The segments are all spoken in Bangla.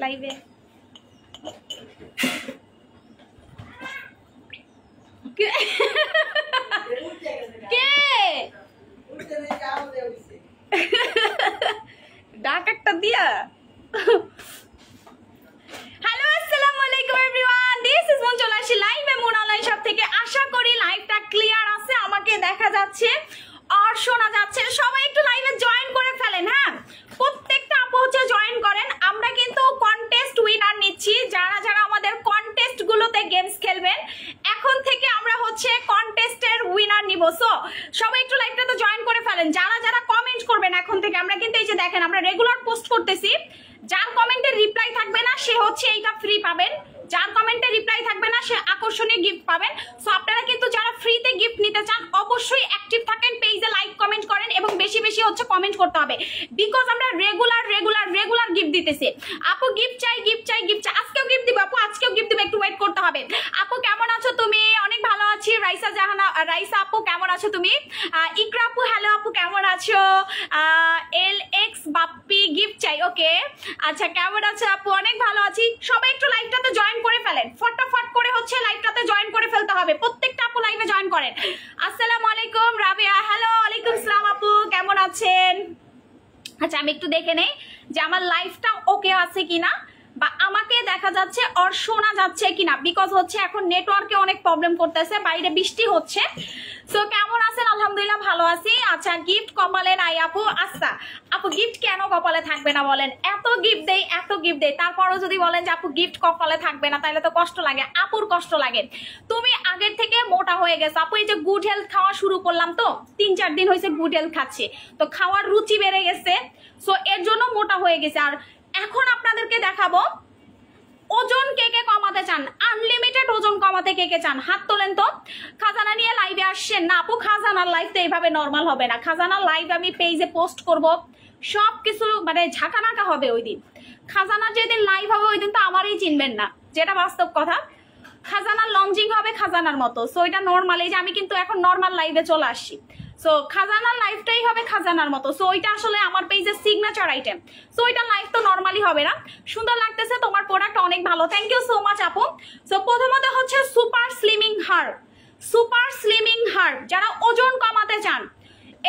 লাইভে কে ডাক একটা দিয়া। হ্যালো আসসালামু আলাইকুম এভরিওয়ান, দিস ইজ মন। চলে আসি লাইভে মন অনলাইন শপ থেকে। আশা করি লাইভটা ক্লিয়ার আছে, আমাকে দেখা যাচ্ছে আর শোনা যাচ্ছে। সবাই একটু লাইভে জয়েন করে ফেলেন। হ্যাঁ, প্রত্যেকটা আপু হচ্ছে জয়েন করেন। আমরা কিন্তু কন্টেস্ট উইনার নিচ্ছি, যারা যারা আমাদের কন্টেস্ট গুলোতে গেমস খেলবেন এখন থেকে আমরা হচ্ছে কন্টেস্টের উইনার নিব। সো সবাই একটু লাইভটাতে জয়েন করে ফেলেন। যারা যারা কমেন্ট করবেন এখন থেকে, আমরা কিন্তু এই যে দেখেন আমরা রেগুলার পোস্ট করতেছি, যার কমেন্টের রিপ্লাই থাকবে না সে হচ্ছে এইটা ফ্রি পাবেন, যার কমেন্টে রিপ্লাই থাকবে না সে আকর্ষণীয় গিফট পাবেন। সো আপনারা কিন্তু যারা ফ্রিতে গিফট নিতে চান অবশ্যই অ্যাক্টিভ থাকেন, পেজে লাইক কমেন্ট করেন এবং বেশি বেশি হচ্ছে কমেন্ট করতে হবে, বিকজ আমরা রেগুলার গিফট দিতেছি। আপু গিফট চাই, গিফট চাই, গিফট চাই। আজকেও গিফট দিব আপু, আজকেও গিফট দিব, একটু ওয়েট করতে হবে। আপু কেমন আছো তুমি? অনেক ভালো আছি। রাইসা জাহানা, রাইসা আপু কেমন আছো তুমি? ইকরা আপু হ্যালো আপু কেমন আছো? এল এক্স বাপ্পি গিফট চাই, ওকে আচ্ছা কেমন আছো আপু? অনেক ভালো আছি। সবাই একটু লাইভটাতে জয়েন করে ফেলেন, ফটাফট করে হচ্ছে লাইভটাতে জয়েন করে ফেলতে হবে। প্রত্যেকটা আপু লাইভে জয়েন করেন। আসসালামু আলাইকুম রাবিয়া, হ্যালো ওয়ালাইকুম আসসালাম আপু কেমন আছেন? আচ্ছা আমি একটু দেখে নেই যে আমার লাইভটা ওকে আছে কিনা, বা আমাকে দেখা যাচ্ছে আর শোনা যাচ্ছে কিনা, বিকজ হচ্ছে এখন নেটওয়ার্কে অনেক প্রবলেম করতেছে, বাইরে বৃষ্টি হচ্ছে। সো কেমন আছেন? আলহামদুলিল্লাহ ভালো আছি। আচ্ছা গিফট কপালে নাই আপু? আচ্ছা আপু গিফট কেন কপালে থাকবে না বলেন? এত গিফট দেই, এত গিফট দেই, তারপরও যদি বলেন যে আপু গিফট কপালে থাকবে না, তাহলে তো কষ্ট লাগে। আপুর কষ্ট লাগে। তুমি আগের থেকে মোটা হয়ে গেছো আপু। এই যে গুড হেলথ খাওয়া শুরু করলাম, তো 3-4 দিন হয়েছে গুড হেলথ খাচ্ছি, তো খাওয়ার রুচি বেড়ে গেছে, সো এর জন্য মোটা হয়ে গেছে। আর এখন আপনাদেরকে দেখাবো ওজন কে কে কমাতে চান, আনলিমিটেড ওজন কমাতে কে কে চান, হাত তোলেন তো। খাজানা নিয়ে লাইভে আসছেন না আপু? খাজানার লাইভ তো এইভাবে নর্মাল হবে না। খাজানার লাইভ আমি পেজে পোস্ট করব, সব কিছু মানে ঝাঁকানাকা হবে ওই দিন। খাজানার যেদিন লাইভ হবে ওই দিন তো আমারই চিনবেন না, যেটা বাস্তব কথা। খাজানার লঞ্চিং হবে খাজানার মতো, সো এটা নর্মাল। এই যে আমি কিন্তু এখন নর্মাল লাইভে চলে আসছি, সো খাজানার লাইফটাই হবে খাজানার মতো। সো ওইটা আসলে আমার পেজের সিগনেচার আইটেম, সো ওইটা লাইফ তো নর্মালি হবে না। সুন্দর লাগতেছে, তোমার প্রোডাক্ট অনেক ভালো, থ্যাংক ইউ সো মাচ আপু। সো প্রথমত হচ্ছে super slimming herb, super slimming herb যারা ওজন কমাতে চান,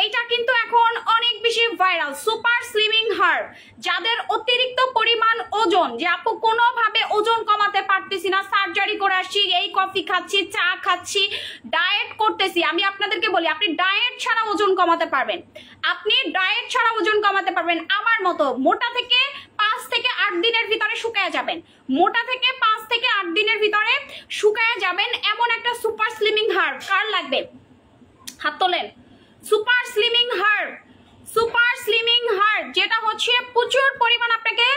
এইটা কিন্তু এখন অনেক বেশি ভাইরাল। সুপার স্লিমিং হার্ব যাদের অতিরিক্ত পরিমাণ ওজন, যে আপু কোনোভাবে ওজন কমাতে পারতেছি না, সার্জারি করে আসছি, এই কফি খাচ্ছি, চা খাচ্ছি, ডায়েট করতেছি। আমি আপনাদেরকে বলি আপনি ডায়েট ছাড়া ওজন কমাতে পারবেন, আপনি ডায়েট ছাড়া ওজন কমাতে পারবেন। আমার মতো মোটা থেকে 5 থেকে 8 দিনের ভিতরে শুকায় যাবেন, মোটা থেকে 5 থেকে 8 দিনের ভিতরে শুকায় যাবেন, এমন একটা সুপার স্লিমিং হার্ব কার লাগবে? হাত তোলেন। Super slimming herb, super slimming herb যেটা হচ্ছে প্রচুর পরিমাণ আপনাকে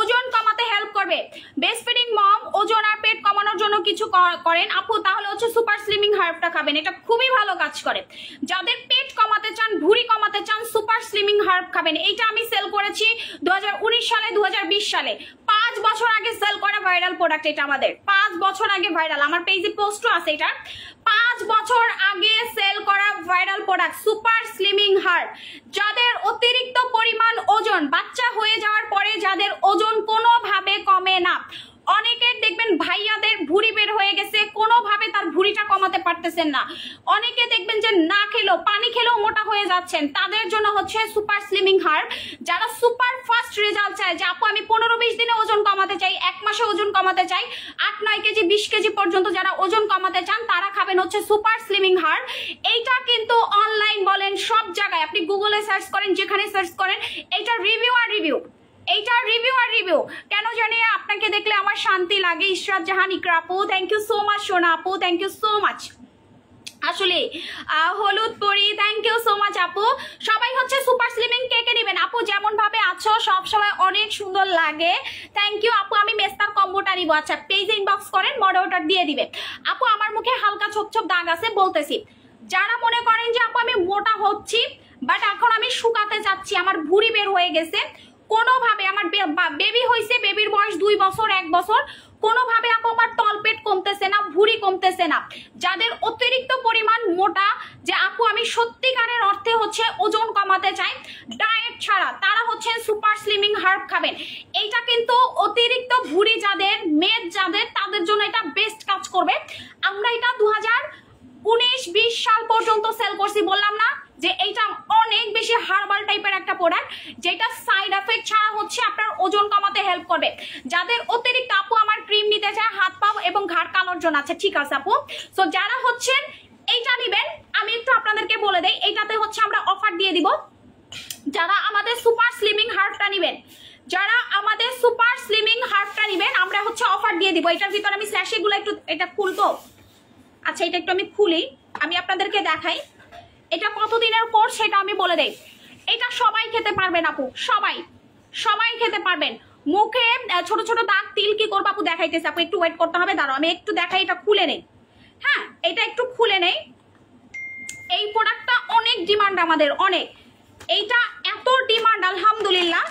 ওজন কমাতে হেল্প করবে। বেস্ট ফিডিং মম ওজন আর পেট কমানোর জন্য কিছু করেন আপু, তাহলে হচ্ছে সুপার স্লিমিং হার্বটা খাবেন, এটা খুবই ভালো কাজ করে। যাদের পেট কমাতে চান, ভুঁড়ি কমাতে চান, সুপার স্লিমিং হার্ব খাবেন। এইটা আমি সেল করেছি 2019 সালে, 2020 সালে, 5 বছর আগে সেল করা ভাইরাল প্রোডাক্ট। এটা আমাদের 5 বছর আগে ভাইরাল, আমার পেজে পোস্টও আছে। এটা 5 বছর আগে সেল করা viral product super slimming herb. যাদের অতিরিক্ত পরিমাণ ওজন, বাচ্চা হয়ে যাওয়ার পরে যাদের ওজন কোনোভাবে কমে না, অনেকের দেখবেন ভাইয়াদের ভুঁড়ি বের হয়ে গেছে, কোনোভাবে তার ভুঁড়িটা কমাতে পারতেছেন না। অনেকে দেখবেন যে না খেলেও, পানি খেলেও মোটা হয়ে যাচ্ছেন, তাদের জন্য হচ্ছে সুপার স্লিমিং হার্ব। যারা সুপার ফাস্ট রেজাল্ট চায়, যে আপু আমি 15-20 দিনে ওজন কমাতে চাই, 1 মাসে ওজন কমাতে চাই, 8-9 কেজি 20 কেজি পর্যন্ত যারা ওজন কমাতে চান, তারা খাবেন হচ্ছে সুপার স্লিমিং হার্ব। এইটা কিন্তু অনলাইন বলেন সব জায়গায়, আপনি গুগলে সার্চ করেন, যেখানে সার্চ করেন, এইটা রিভিউ আর রিভিউ, এইটার রিভিউ আর রিভিউ। কেন জানি আপনাকে দেখলে আমার শান্তি লাগে। ইশরাত জাহান ইকরা আপু থ্যাংক ইউ সো মাচ, সোনা আপু থ্যাংক ইউ সো মাচ। আসলে হলুদ পরি থ্যাংক ইউ সো মাচ আপু। সবাই হচ্ছে সুপার স্লিমিং কে কে নেবেন আপু? যেমন ভাবে আছো সব সময় অনেক সুন্দর লাগে, থ্যাংক ইউ আপু। আমি মেস্তার কম্বোটা নিব। আচ্ছা পেজে ইনবক্স করেন, মডারেটর দিয়ে দিবে। আপু আমার মুখে হালকা ছোপ ছোপ দাগ আছে, বলতেছি যারা মনে করেন যে আপু আমি মোটা হচ্ছি বাট এখন আমি শুকাতে চাচ্ছি, আমার ভুঁড়ি বের হয়ে গেছে, কোনোভাবে আমার বেবি হয়েছে, বেবির বয়স 2 বছর 1 বছর, কোনোভাবে আপু আমার তলপেট কমতেছে না, ভুঁড়ি কমতেছে না, যাদের অতিরিক্ত পরিমাণ মোটা, যে আপু আমি সত্যিকারের অর্থে হচ্ছে ওজন কমাতে চাই ডায়েট ছাড়া, তারা হচ্ছে সুপার স্লিমিং হার্ব খাবেন। এইটা কিন্তু অতিরিক্ত ভুঁড়ি যাদের, মেদ যাদের, তাদের জন্য এটা বেস্ট কাজ করবে। আমরা এটা 2019-20 সাল পর্যন্ত সেল করছি, বললাম না যে এইটা অনেক বেশি হার্বাল টাইপের একটা প্রোডাক্ট, যেটা সাইড এফেক্ট ছাড়া হচ্ছে আপনার ওজন কমাতে হেল্প করবে। যাদের অতিরিক্ত আপু আমার ক্রিম নিতে চায় হাত পা এবং ঘাড় কালোর জন্য, আছে ঠিক আছে আপু। সো যারা হচ্ছেন এইটা নিবেন, আমি একটু আপনাদেরকে বলে দেই, এইটাতে হচ্ছে আমরা অফার দিয়ে দিব। যারা আমাদের সুপার স্লিমিং হার্বটা নিবেন, যারা আমাদের সুপার স্লিমিং হার্বটা নিবেন, আমরা হচ্ছে অফার দিয়ে দিব। এটার ভিতরে আমি স্যাশেগুলো একটু এটা খুলবো, আচ্ছা এটা একটু আমি খুলি, আমি আপনাদেরকে দেখাই এটা কতদিনের কোর্স সেটা আমি বলে দেই। এটা সবাই খেতে পারবেন আপু, সবাই সবাই খেতে পারবেন। মুখে ছোট ছোট দাগ তিল কি করবো আপু দেখাইতেছে, আপু একটু ওয়েট করতে হবে, দাঁড়াও আমি একটু দেখাই, এটা খুলে নেই। হ্যাঁ এটা একটু খুলে নেই। এই প্রোডাক্টটা অনেক ডিমান্ড আমাদের, অনেক, এইটা এত ডিমান্ড আলহামদুলিল্লাহ।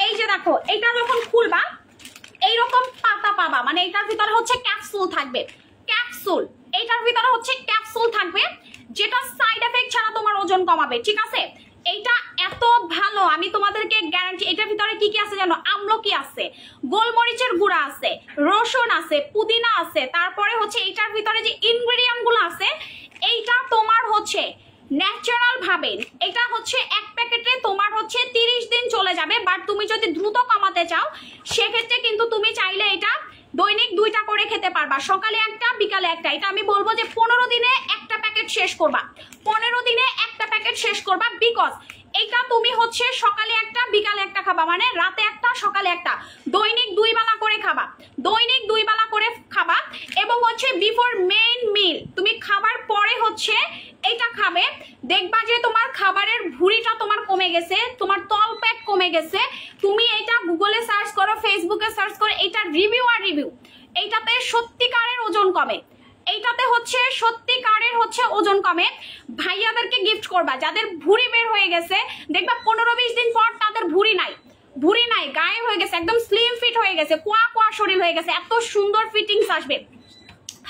এই যে দেখো, এটা যখন খুলবা এইরকম পাতা পাবা, মানে এটার ভিতরে হচ্ছে ক্যাপসুল থাকবে, ক্যাপসুল, এইটার ভিতরে হচ্ছে ক্যাপসুল থাকবে, যেটা সাইড এফেক্ট ছাড়া তোমার ওজন কমাবে, ঠিক আছে। এইটা এত ভালো, আমি তোমাদেরকে গ্যারান্টি। এটার ভিতরে কি কি আছে জানো? আমলকি আছে, গোলমরিচের গুঁড়া আছে, রসুন আছে, পুদিনা আছে, তারপরে হচ্ছে এইটার ভিতরে যে ইনগ্রেডিয়েন্ট গুলো আছে, এইটা তোমার হচ্ছে ন্যাচারাল ভাবে, এটা হচ্ছে এক প্যাকেটে তোমার হচ্ছে 30 দিন চলে যাবে। বাট তুমি যদি দ্রুত কমাতে চাও সেক্ষেত্রে কিন্তু তুমি চাইলে এটা দৈনিক 2টা করে খেতে পারবা, সকালে একটা বিকালে একটা। এটা আমি বলবো যে 15 দিনে একটা প্যাকেট শেষ করবা, 15 দিনে একটা প্যাকেট শেষ করবা। বিকজ এটা তুমি হচ্ছে সকালে একটা বিকালে একটা খাবা, মানে রাতে একটা সকালে একটা, দৈনিক 2 বেলা করে খাবা, দৈনিক 2 বেলা করে খাবা। এবং হচ্ছে বিফোর মেইন মিল তুমি খাবার পরে হচ্ছে এটা খাবে, দেখবা যে তোমার খাবারের ভুঁড়িটা তোমার কমে গেছে, তোমার তলপেট কমে গেছে। তুমি এটা গুগলে সার্চ করো, ফেসবুকে সার্চ করো, এটা রিভিউ আর রিভিউ, এইটাতে সত্যিকারের ওজন কমে, এইটাতে হচ্ছে সত্যিকারের হচ্ছে ওজন কমে। ভাইয়াদেরকে গিফট করবা, যাদের ভুঁড়ি বের হয়ে গেছে, দেখবা 15-20 দিন পর তাদের ভুঁড়ি নাই, ভুঁড়ি নাই, গায়ে হয়ে গেছে, একদম স্লিম ফিট হয়ে গেছে, কোয়া কোয়া শরীর হয়ে গেছে, এত সুন্দর ফিটিংস আসবে।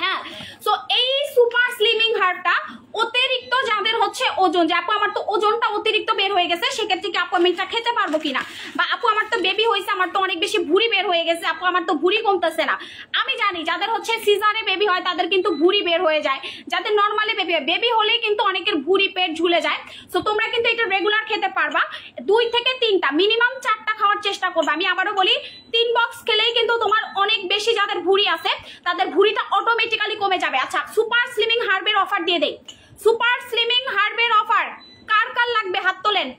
হ্যাঁ, সো এই সুপার স্লিমিং হার্বটা অতিরিক্ত যাদের হচ্ছে ওজন, যে আপু আমার তো ওজনটা অতিরিক্ত বের হয়ে গেছে, সেক্ষেত্রে কি আপু আমি এটা খেতে পারবো কিনা, বা আপু আমার তো বেবি হয়েছে, আমার তো অনেক বেশি ভুঁড়ি বের হয়ে গেছে, আপু আমার তো ভুঁড়ি কমতেছে না। আমি জানি যাদের হচ্ছে সিজারে বেবি হয় তাদের কিন্তু ভুঁড়ি বের হয়ে যায়, যাদের নর্মালি বেবি হয়, বেবি হলেই কিন্তু অনেকের ভুঁড়ি পেট ঝুলে যায়। সো তোমরা কিন্তু এটা রেগুলার খেতে পারবা, 2 থেকে 3টা, মিনিমাম 4টা খাওয়ার চেষ্টা করবে। আমি আবারও বলি 3 বক্স খেলেই কিন্তু তোমার অনেক বেশি যাদের ভুঁড়ি আছে তাদের ভুঁড়িটা অটোমেটিক্যালি কমে যাবে। আচ্ছা সুপার স্লিমিং হার্বের অফার দিয়ে দেই, সুপার স্লিমিং হার্বের অফার কার কার লাগবে হাত তোলেন।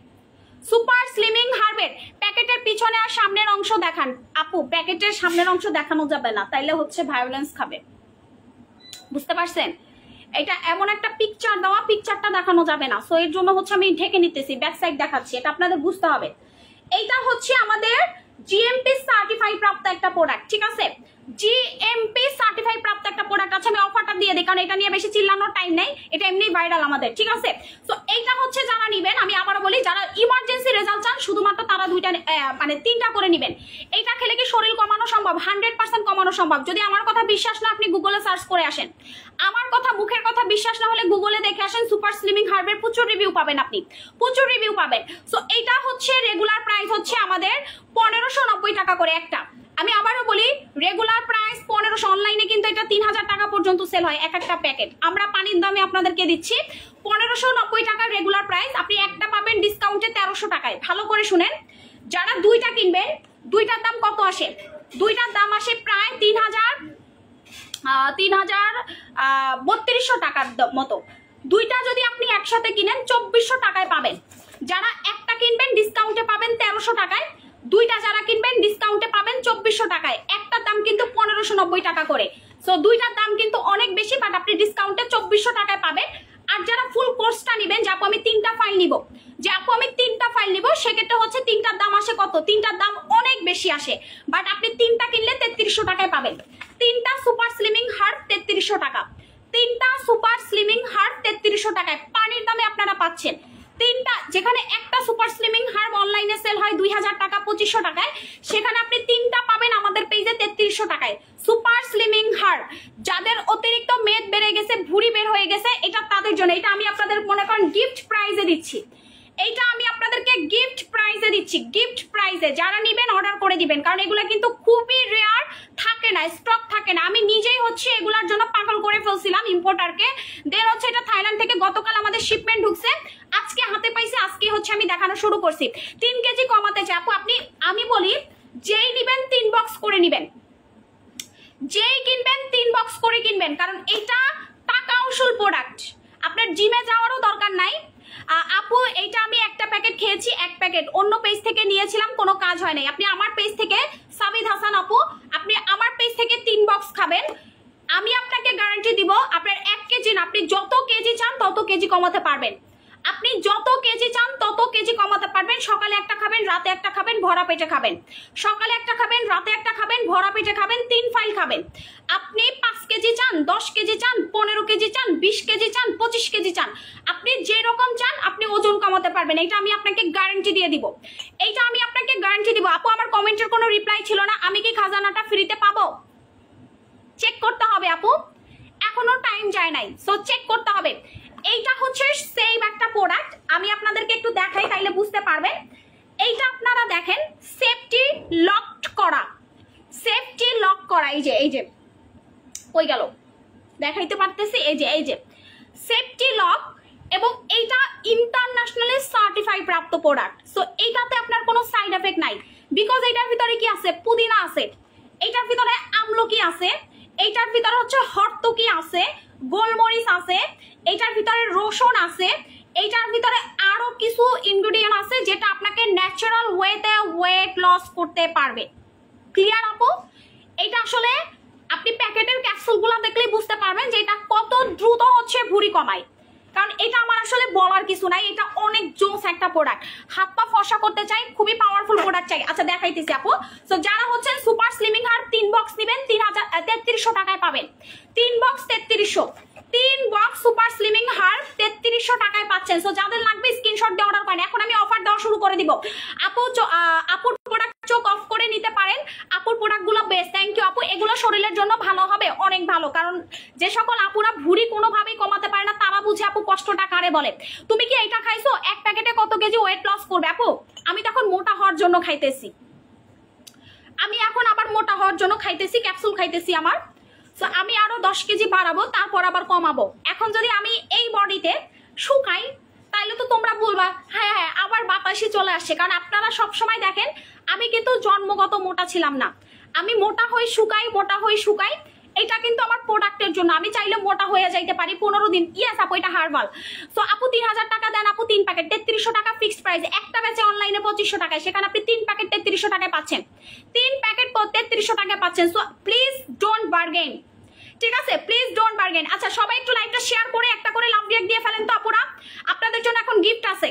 সুপার স্লিমিং হার্বের প্যাকেটের পিছনে আর সামনের অংশ দেখান আপু, প্যাকেটের সামনের অংশ দেখানো যাবে না, তাইলে হচ্ছে ভায়োলেন্স খাবে, বুঝতে পারছেন। এটা এমন একটা পিকচার দেওয়া, পিকচারটা দেখানো যাবে না, সো এর জন্য হচ্ছে আমি ঢেকে নিতেছি, ব্যাক সাইড দেখাচ্ছি, এটা আপনাদের বুঝতে হবে। এইটা হচ্ছে আমাদের জিএমপি সার্টিফাইড প্রাপ্ত একটা প্রোডাক্ট, ঠিক আছে, জিএমপি সার্টিফাইড প্রাপ্ত একটা প্রোডাক্ট আছে। আমি অফারটা দিয়ে দিই কারণ এটা নিয়ে বেশি চিল্লানোর টাইম নেই, এটা এমনি ভাইরাল আমাদের, ঠিক আছে। তো এইটা হচ্ছে যারা নিবেন, আমি আবারও বলি, যারা ইমার্জেন্সি রেজাল্ট চান শুধুমাত্র তারা 2টা মানে 3টা করে নিবেন। এইটা খেলে কি শরীর কমানো সম্ভব? 100% কমানো সম্ভব। যদি আমার কথা বিশ্বাস না আপনি গুগলে সার্চ করে আসেন, আমার কথা মুখের কথা বিশ্বাস না হলে গুগলে দেখে আসেন, সুপার স্লিমিং হার্বের প্রচুর রিভিউ পাবেন, আপনি প্রচুর রিভিউ পাবেন। সো এইটা হচ্ছে রেগুলার প্রাইস হচ্ছে আমাদের 1590 টাকা করে একটা। আমি আবারও বলি রেগুলার প্রাইস 1500, অনলাইনে কিন্তু এটা 3000 টাকা পর্যন্ত সেল হয় এক একটা প্যাকেট। আমরা পানির দামে আপনাদেরকে দিচ্ছি 1590 টাকার রেগুলার প্রাইস, আপনি একটা পাবেন ডিসকাউন্টে 1300 টাকায়। ভালো করে শুনেন, যারা 2টা কিনবেন, 2টার দাম কত আসে? 2টার দাম আসে প্রায় 3200 টাকার মতো। 2টা যদি আপনি একসাথে কিনেন 2400 টাকায় পাবেন। যারা একটা কিনবেন ডিসকাউন্টে পাবেন 1300 টাকায়, 2টা যারা কিনবেন ডিসকাউন্টে পাবেন 2400 টাকায়। একটার দাম কিন্তু 1590 টাকা করে। সো 2টার দাম কিন্তু অনেক বেশি, বাট আপনি ডিসকাউন্টে 2400 টাকায় পাবেন। আর যারা ফুল কোর্সটা নেবেন, যে আপু আমি 3টা ফাইল নিব, যে আপু আমি 3টা ফাইল নিব, সেক্ষেত্রে হচ্ছে 3টার দাম আসে কত? 3টার দাম অনেক বেশি আসে, বাট আপনি 3টা কিনলে 3300 টাকায় পাবেন। 3টা সুপার স্লিমিং হার্ব 3300 টাকা, 3টা সুপার স্লিমিং হার্ব 3300 টাকায় পানির দামে আপনারা পাচ্ছেন। তিনটা, যেখানে একটা সুপার স্লিমিং হার্ব অনলাইনে সেল হয় 2000 টাকা 2500 টাকায়, সেখানে আপনি তিনটা পাবেন আমাদের পেজে 3300 টাকায়। সুপার স্লিমিং হার্ব, যাদের অতিরিক্ত মেদ বেড়ে গেছে, ভুঁড়ি বের হয়ে গেছে, এটা তাদের জন্য। এটা আমি আপনাদের মনে করেন গিফট প্রাইজে দিচ্ছি, এইটা আমি আপনাদেরকে গিফট প্রাইজে দিচ্ছি, গিফট প্রাইজে। যারা নেবেন অর্ডার করে দিবেন, কারণ এগুলো কিন্তু খুবই রেয়ার, থাকে না, স্টক থাকে না। আমি নিজেই হচ্ছে এগুলার জন্য পাগল করে ফেলছিলাম ইম্পোর্টারকে। দেন হচ্ছে এটা থাইল্যান্ড থেকে গতকাল আমাদের শিপমেন্ট ঢুকছে, আজকে হাতে পাইছি, আজকে হচ্ছে আমি দেখানো শুরু করছি। 3 কেজি কমাতে চাই আপু। আমি বলি যেই নিবেন 3 বক্স করে নিবেন, যেই কিনবেন 3 বক্স করে কিনবেন, কারণ এটা টাকা উসুল প্রোডাক্ট, আপনার জিমে যাওয়ারও দরকার নাই। আপু এইটা আমি একটা প্যাকেট খেয়েছি, এক প্যাকেট অন্য পেজ থেকে নিয়েছিলাম, কোনো কাজ হয় নাই। আপনি আমার পেজ থেকে, সাবিদ হাসান আপু, আপনি আমার পেজ থেকে 3 বক্স খাবেন, আমি আপনাকে গ্যারান্টি দিব আপনার 1 কেজি না, আপনি যত কেজি চান তত কেজি কমাতে পারবেন। আপনি যত কেজি চান তত কেজি কমাতে পারবেন। সকালে একটা খাবেন, রাতে একটা খাবেন, ভরা পেটে খাবেন। সকালে একটা খাবেন, রাতে একটা খাবেন, ভরা পেটে খাবেন, 3 ফাইল খাবেন। আপনি 5 কেজি চান, 10 কেজি চান, 15 কেজি চান, 20 কেজি চান, 25 কেজি চান, আপনি যে রকম চান আপনি ওজন কমাতে পারবেন। এটা আমি আপনাকে গ্যারান্টি দিয়ে দিব, এইটা আমি আপনাকে গ্যারান্টি দিব। আপু আমার কমেন্টের কোনো রিপ্লাই ছিল না, আমি কি খাজানাটা ফ্রিতে পাবো? চেক করতে হবে আপু, এখনো টাইম যায় নাই, সো চেক করতে হবে। এইটা হচ্ছে সেম একটা প্রোডাক্ট, আমি আপনাদেরকে একটু দেখাই তাইলে বুঝতে পারবেন। এইটা আপনারা দেখেন, সেফটি লকড করা, সেফটি লক করা, এই যে কই গেল দেখাইতে পারতেছি, এই যে সেফটি লক, এবং এইটা ইন্টারন্যাশনালি সার্টিফাই প্রাপ্ত প্রোডাক্ট। সো এইটাতে আপনার কোনো সাইড এফেক্ট নাই, বিকজ এইটার ভিতরে কি আছে, পুদিনা আছে, এইটার ভিতরে আমলকি আছে, এইটার ভিতরে হচ্ছে হরতকি আছে, গোলমরিচ আছে, এইটার ভিতরে রসুন আছে, এইটার ভিতরে আরো কিছু ইনগ্রেডিয়েন্ট আছে যেটা আপনাকে ন্যাচারাল ওয়েতে ওয়েট লস করতে পারবে। ক্লিয়ার আপু? এটা আসলে আপনি প্যাকেটের ক্যাপসুলগুলো দেখলেই বুঝতে পারবেন যে এটা কত দ্রুত হচ্ছে ভুঁড়ি কমায়, কারণ এটা আমার আসলে বলার কিছু নাই, এটা অনেক জোস একটা প্রোডাক্ট। হাত পা ফর্সা করতে চাই, খুবই পাওয়ারফুল প্রোডাক্ট চাই। আচ্ছা দেখাইতেছি আপু। সো যারা হচ্ছেন সুপার স্লিমিং হার্ব 3 বক্স নেবেন 3300 টাকায় পাবেন। 3 box 3300, 3 box super slimming herb 3300 টাকায় পাচ্ছেন। সো যাদের লাগবে স্ক্রিনশট দিয়ে অর্ডার করেন। এখন আমি অফার দেওয়া শুরু করে দিব। আপুর প্রোডাক্ট চোখ অফ করে নিতে পারেন, আপুর প্রোডাক্টগুলো বেস্ট। থ্যাংক ইউ আপু, এগুলো শরীরের জন্য ভালো হবে, অনেক ভালো। কারণ যে সকল আপুরা ভুঁড়ি কোনোভাবেই কমাতে পারে না তারা বুঝে আপু কষ্টটা কারে বলে। তুমি কি এটা খাইছো? এক প্যাকেটে কত কেজি ওয়েট লস করবে আপু? আমি তখন মোটা হওয়ার জন্য খাইতেছি, আমি এখন আবার মোটা হওয়ার জন্য খাইতেছি, ক্যাপসুল খাইতেছি আমার। সো আমি আরো 10 কেজি বাড়াবো, তারপর আবার কমাবো। এখন যদি আমি এই বডিতে শুকাই তাইলে তো তোমরা বলবা হ্যাঁ হ্যাঁ আবার বাতাসি চলে আসছে। কারণ আপনারা সবসময় দেখেন আমি কিন্তু জন্মগত মোটা ছিলাম না, আমি মোটা হয়ে শুকাই, মোটা হয়ে শুকাই। এটা কিন্তু আমার প্রোডাক্টের জন্য, আমি চাইলে মোটা হয়ে যাইতে পারি 15 দিন। ইয়েস আপু, এটা হার্বাল। সো আপু 3000 টাকা দেন আপু, 3 প্যাকেট 3300 টাকা ফিক্সড প্রাইস। একটা বেচে অনলাইনে 2500 টাকায়, সেখানে আপনি 3 প্যাকেট 3300 টাকায় পাচ্ছেন, 3 প্যাকেট 3300 টাকায় পাচ্ছেন। সো প্লিজ ডোন্ট বার্গেন, ঠিক আছে? Please don't bargain. আচ্ছা সবাই একটু লাইভটা শেয়ার করে একটা করে লাভ রিঅ্যাক্ট দিয়ে ফেলেন তো আপুরা। আপনাদের জন্য এখন গিফট আছে,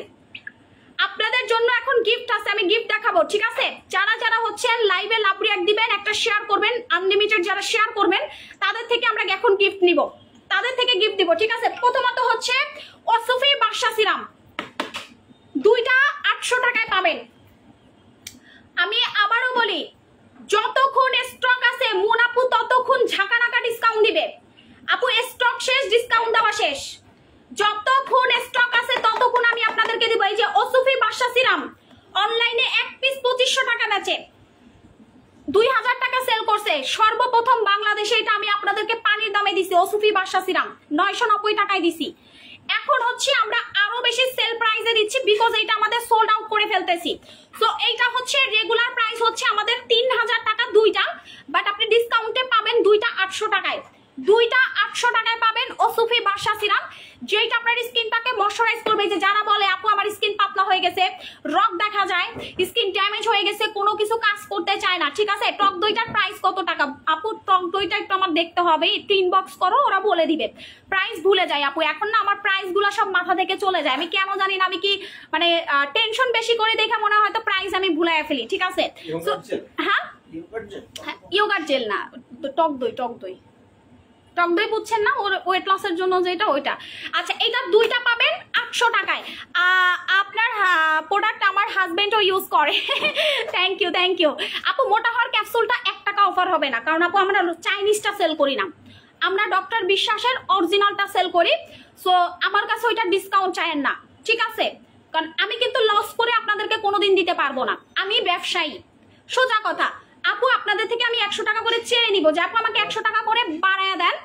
আপনাদের জন্য এখন গিফট আছে, আমি গিফট দেখাবো, ঠিক আছে? যারা যারা হচ্ছে লাইভে লাভ রিঅ্যাক্ট দিবেন, একটা শেয়ার করবেন, আনলিমিটেড যারা শেয়ার করবেন তাদের থেকে আমরা এখন গিফট নিব, তাদের থেকে গিফট দিব, ঠিক আছে? প্রথমত হচ্ছে ওসফি বাসা সিরাম, 2টা 800 টাকায় পাবেন। আমি আবারও বলি, যতক্ষণ স্টক আছে মুনাপু ততক্ষণ ঝাঁকানাকা ডিসকাউন্ট দিবে। আপু স্টক শেষ, ডিসকাউন্ট দেওয়া শেষ। যতক্ষণ স্টক আছে ততক্ষণ আমি আপনাদেরকে দিব। এই যে ওসফি বাসা সিরাম অনলাইনে 1 পিস 2500 টাকা বেচে 2000 টাকা সেল করছে, সর্বপ্রথম বাংলাদেশে এটা আমি আপনাদেরকে পানির দামে দিছি। ওসফি বাসা সিরাম 990 টাকায় দিছি। এখন হচ্ছে আমরা আরো বেশি সেল প্রাইসে দিচ্ছি, বিকজ এটা আমাদের সোল্ড আউট করে ফেলতেছি। সো এইটা হচ্ছে রেগুলার প্রাইস হচ্ছে আমাদের 3000 টাকা 2টা, বাট আপনি ডিসকাউন্টে পাবেন 2টা 800 টাকায়, 2টা 800 টাকায় পাবেন ওসফি বাসা সিরাম, যেটা আপনার স্কিনটাকে ময়শ্চারাইজ করবে। যে যারা বলে আপু আমার স্কিন পাতলা হয়ে গেছে, রক দেখা যায়, স্কিন ড্যামেজ হয়ে গেছে, কোনো কিছু কাজ করতে চায় না, ঠিক আছে? টক দইটার প্রাইস কত টাকা আপু? টক দইটা একটু আমার দেখতে হবে, একটু ইনবক্স করো, ওরা বলে দিবে। প্রাইস ভুলে যায় আপু, এখন না আমার প্রাইস গুলো সব মাথা থেকে চলে যায়, আমি কেন জানি না। আমি কি মানে টেনশন বেশি করে দেখে মনে হয় তো প্রাইস আমি ভুলাই ফেলি, ঠিক আছে? হ্যাঁ ইয়োগার্ট জেল না, টক দই, টক দই, টক দই বুঝছেন না, ওর ওয়েট লসের জন্য যেটা ওইটা। আচ্ছা এটা 2টা পাবেন 800 টাকায়। আপনার প্রোডাক্ট আমার হাজবেন্ডও ইউজ করে। থ্যাংক ইউ আপু। মোটা হওয়ার ক্যাপসুলটা 1 টাকা অফার হবে না, কারণ আপু আমরা চাইনিজটা সেল করি না, আমরা ডক্টর বিশ্বাসের অরিজিনালটা সেল করি। সো আমার কাছে ওইটা ডিসকাউন্ট চাইেন না, ঠিক আছে? কারণ আমি কিন্তু লস করে আপনাদেরকে কোনোদিন দিতে পারবো না, আমি ব্যবসায়ী, সোজা কথা। আপু আপনাদের থেকে আমি 100 টাকা করে চেয়ে নিব যে আপু আমাকে 100 টাকা করে বাড়ায়া দেন,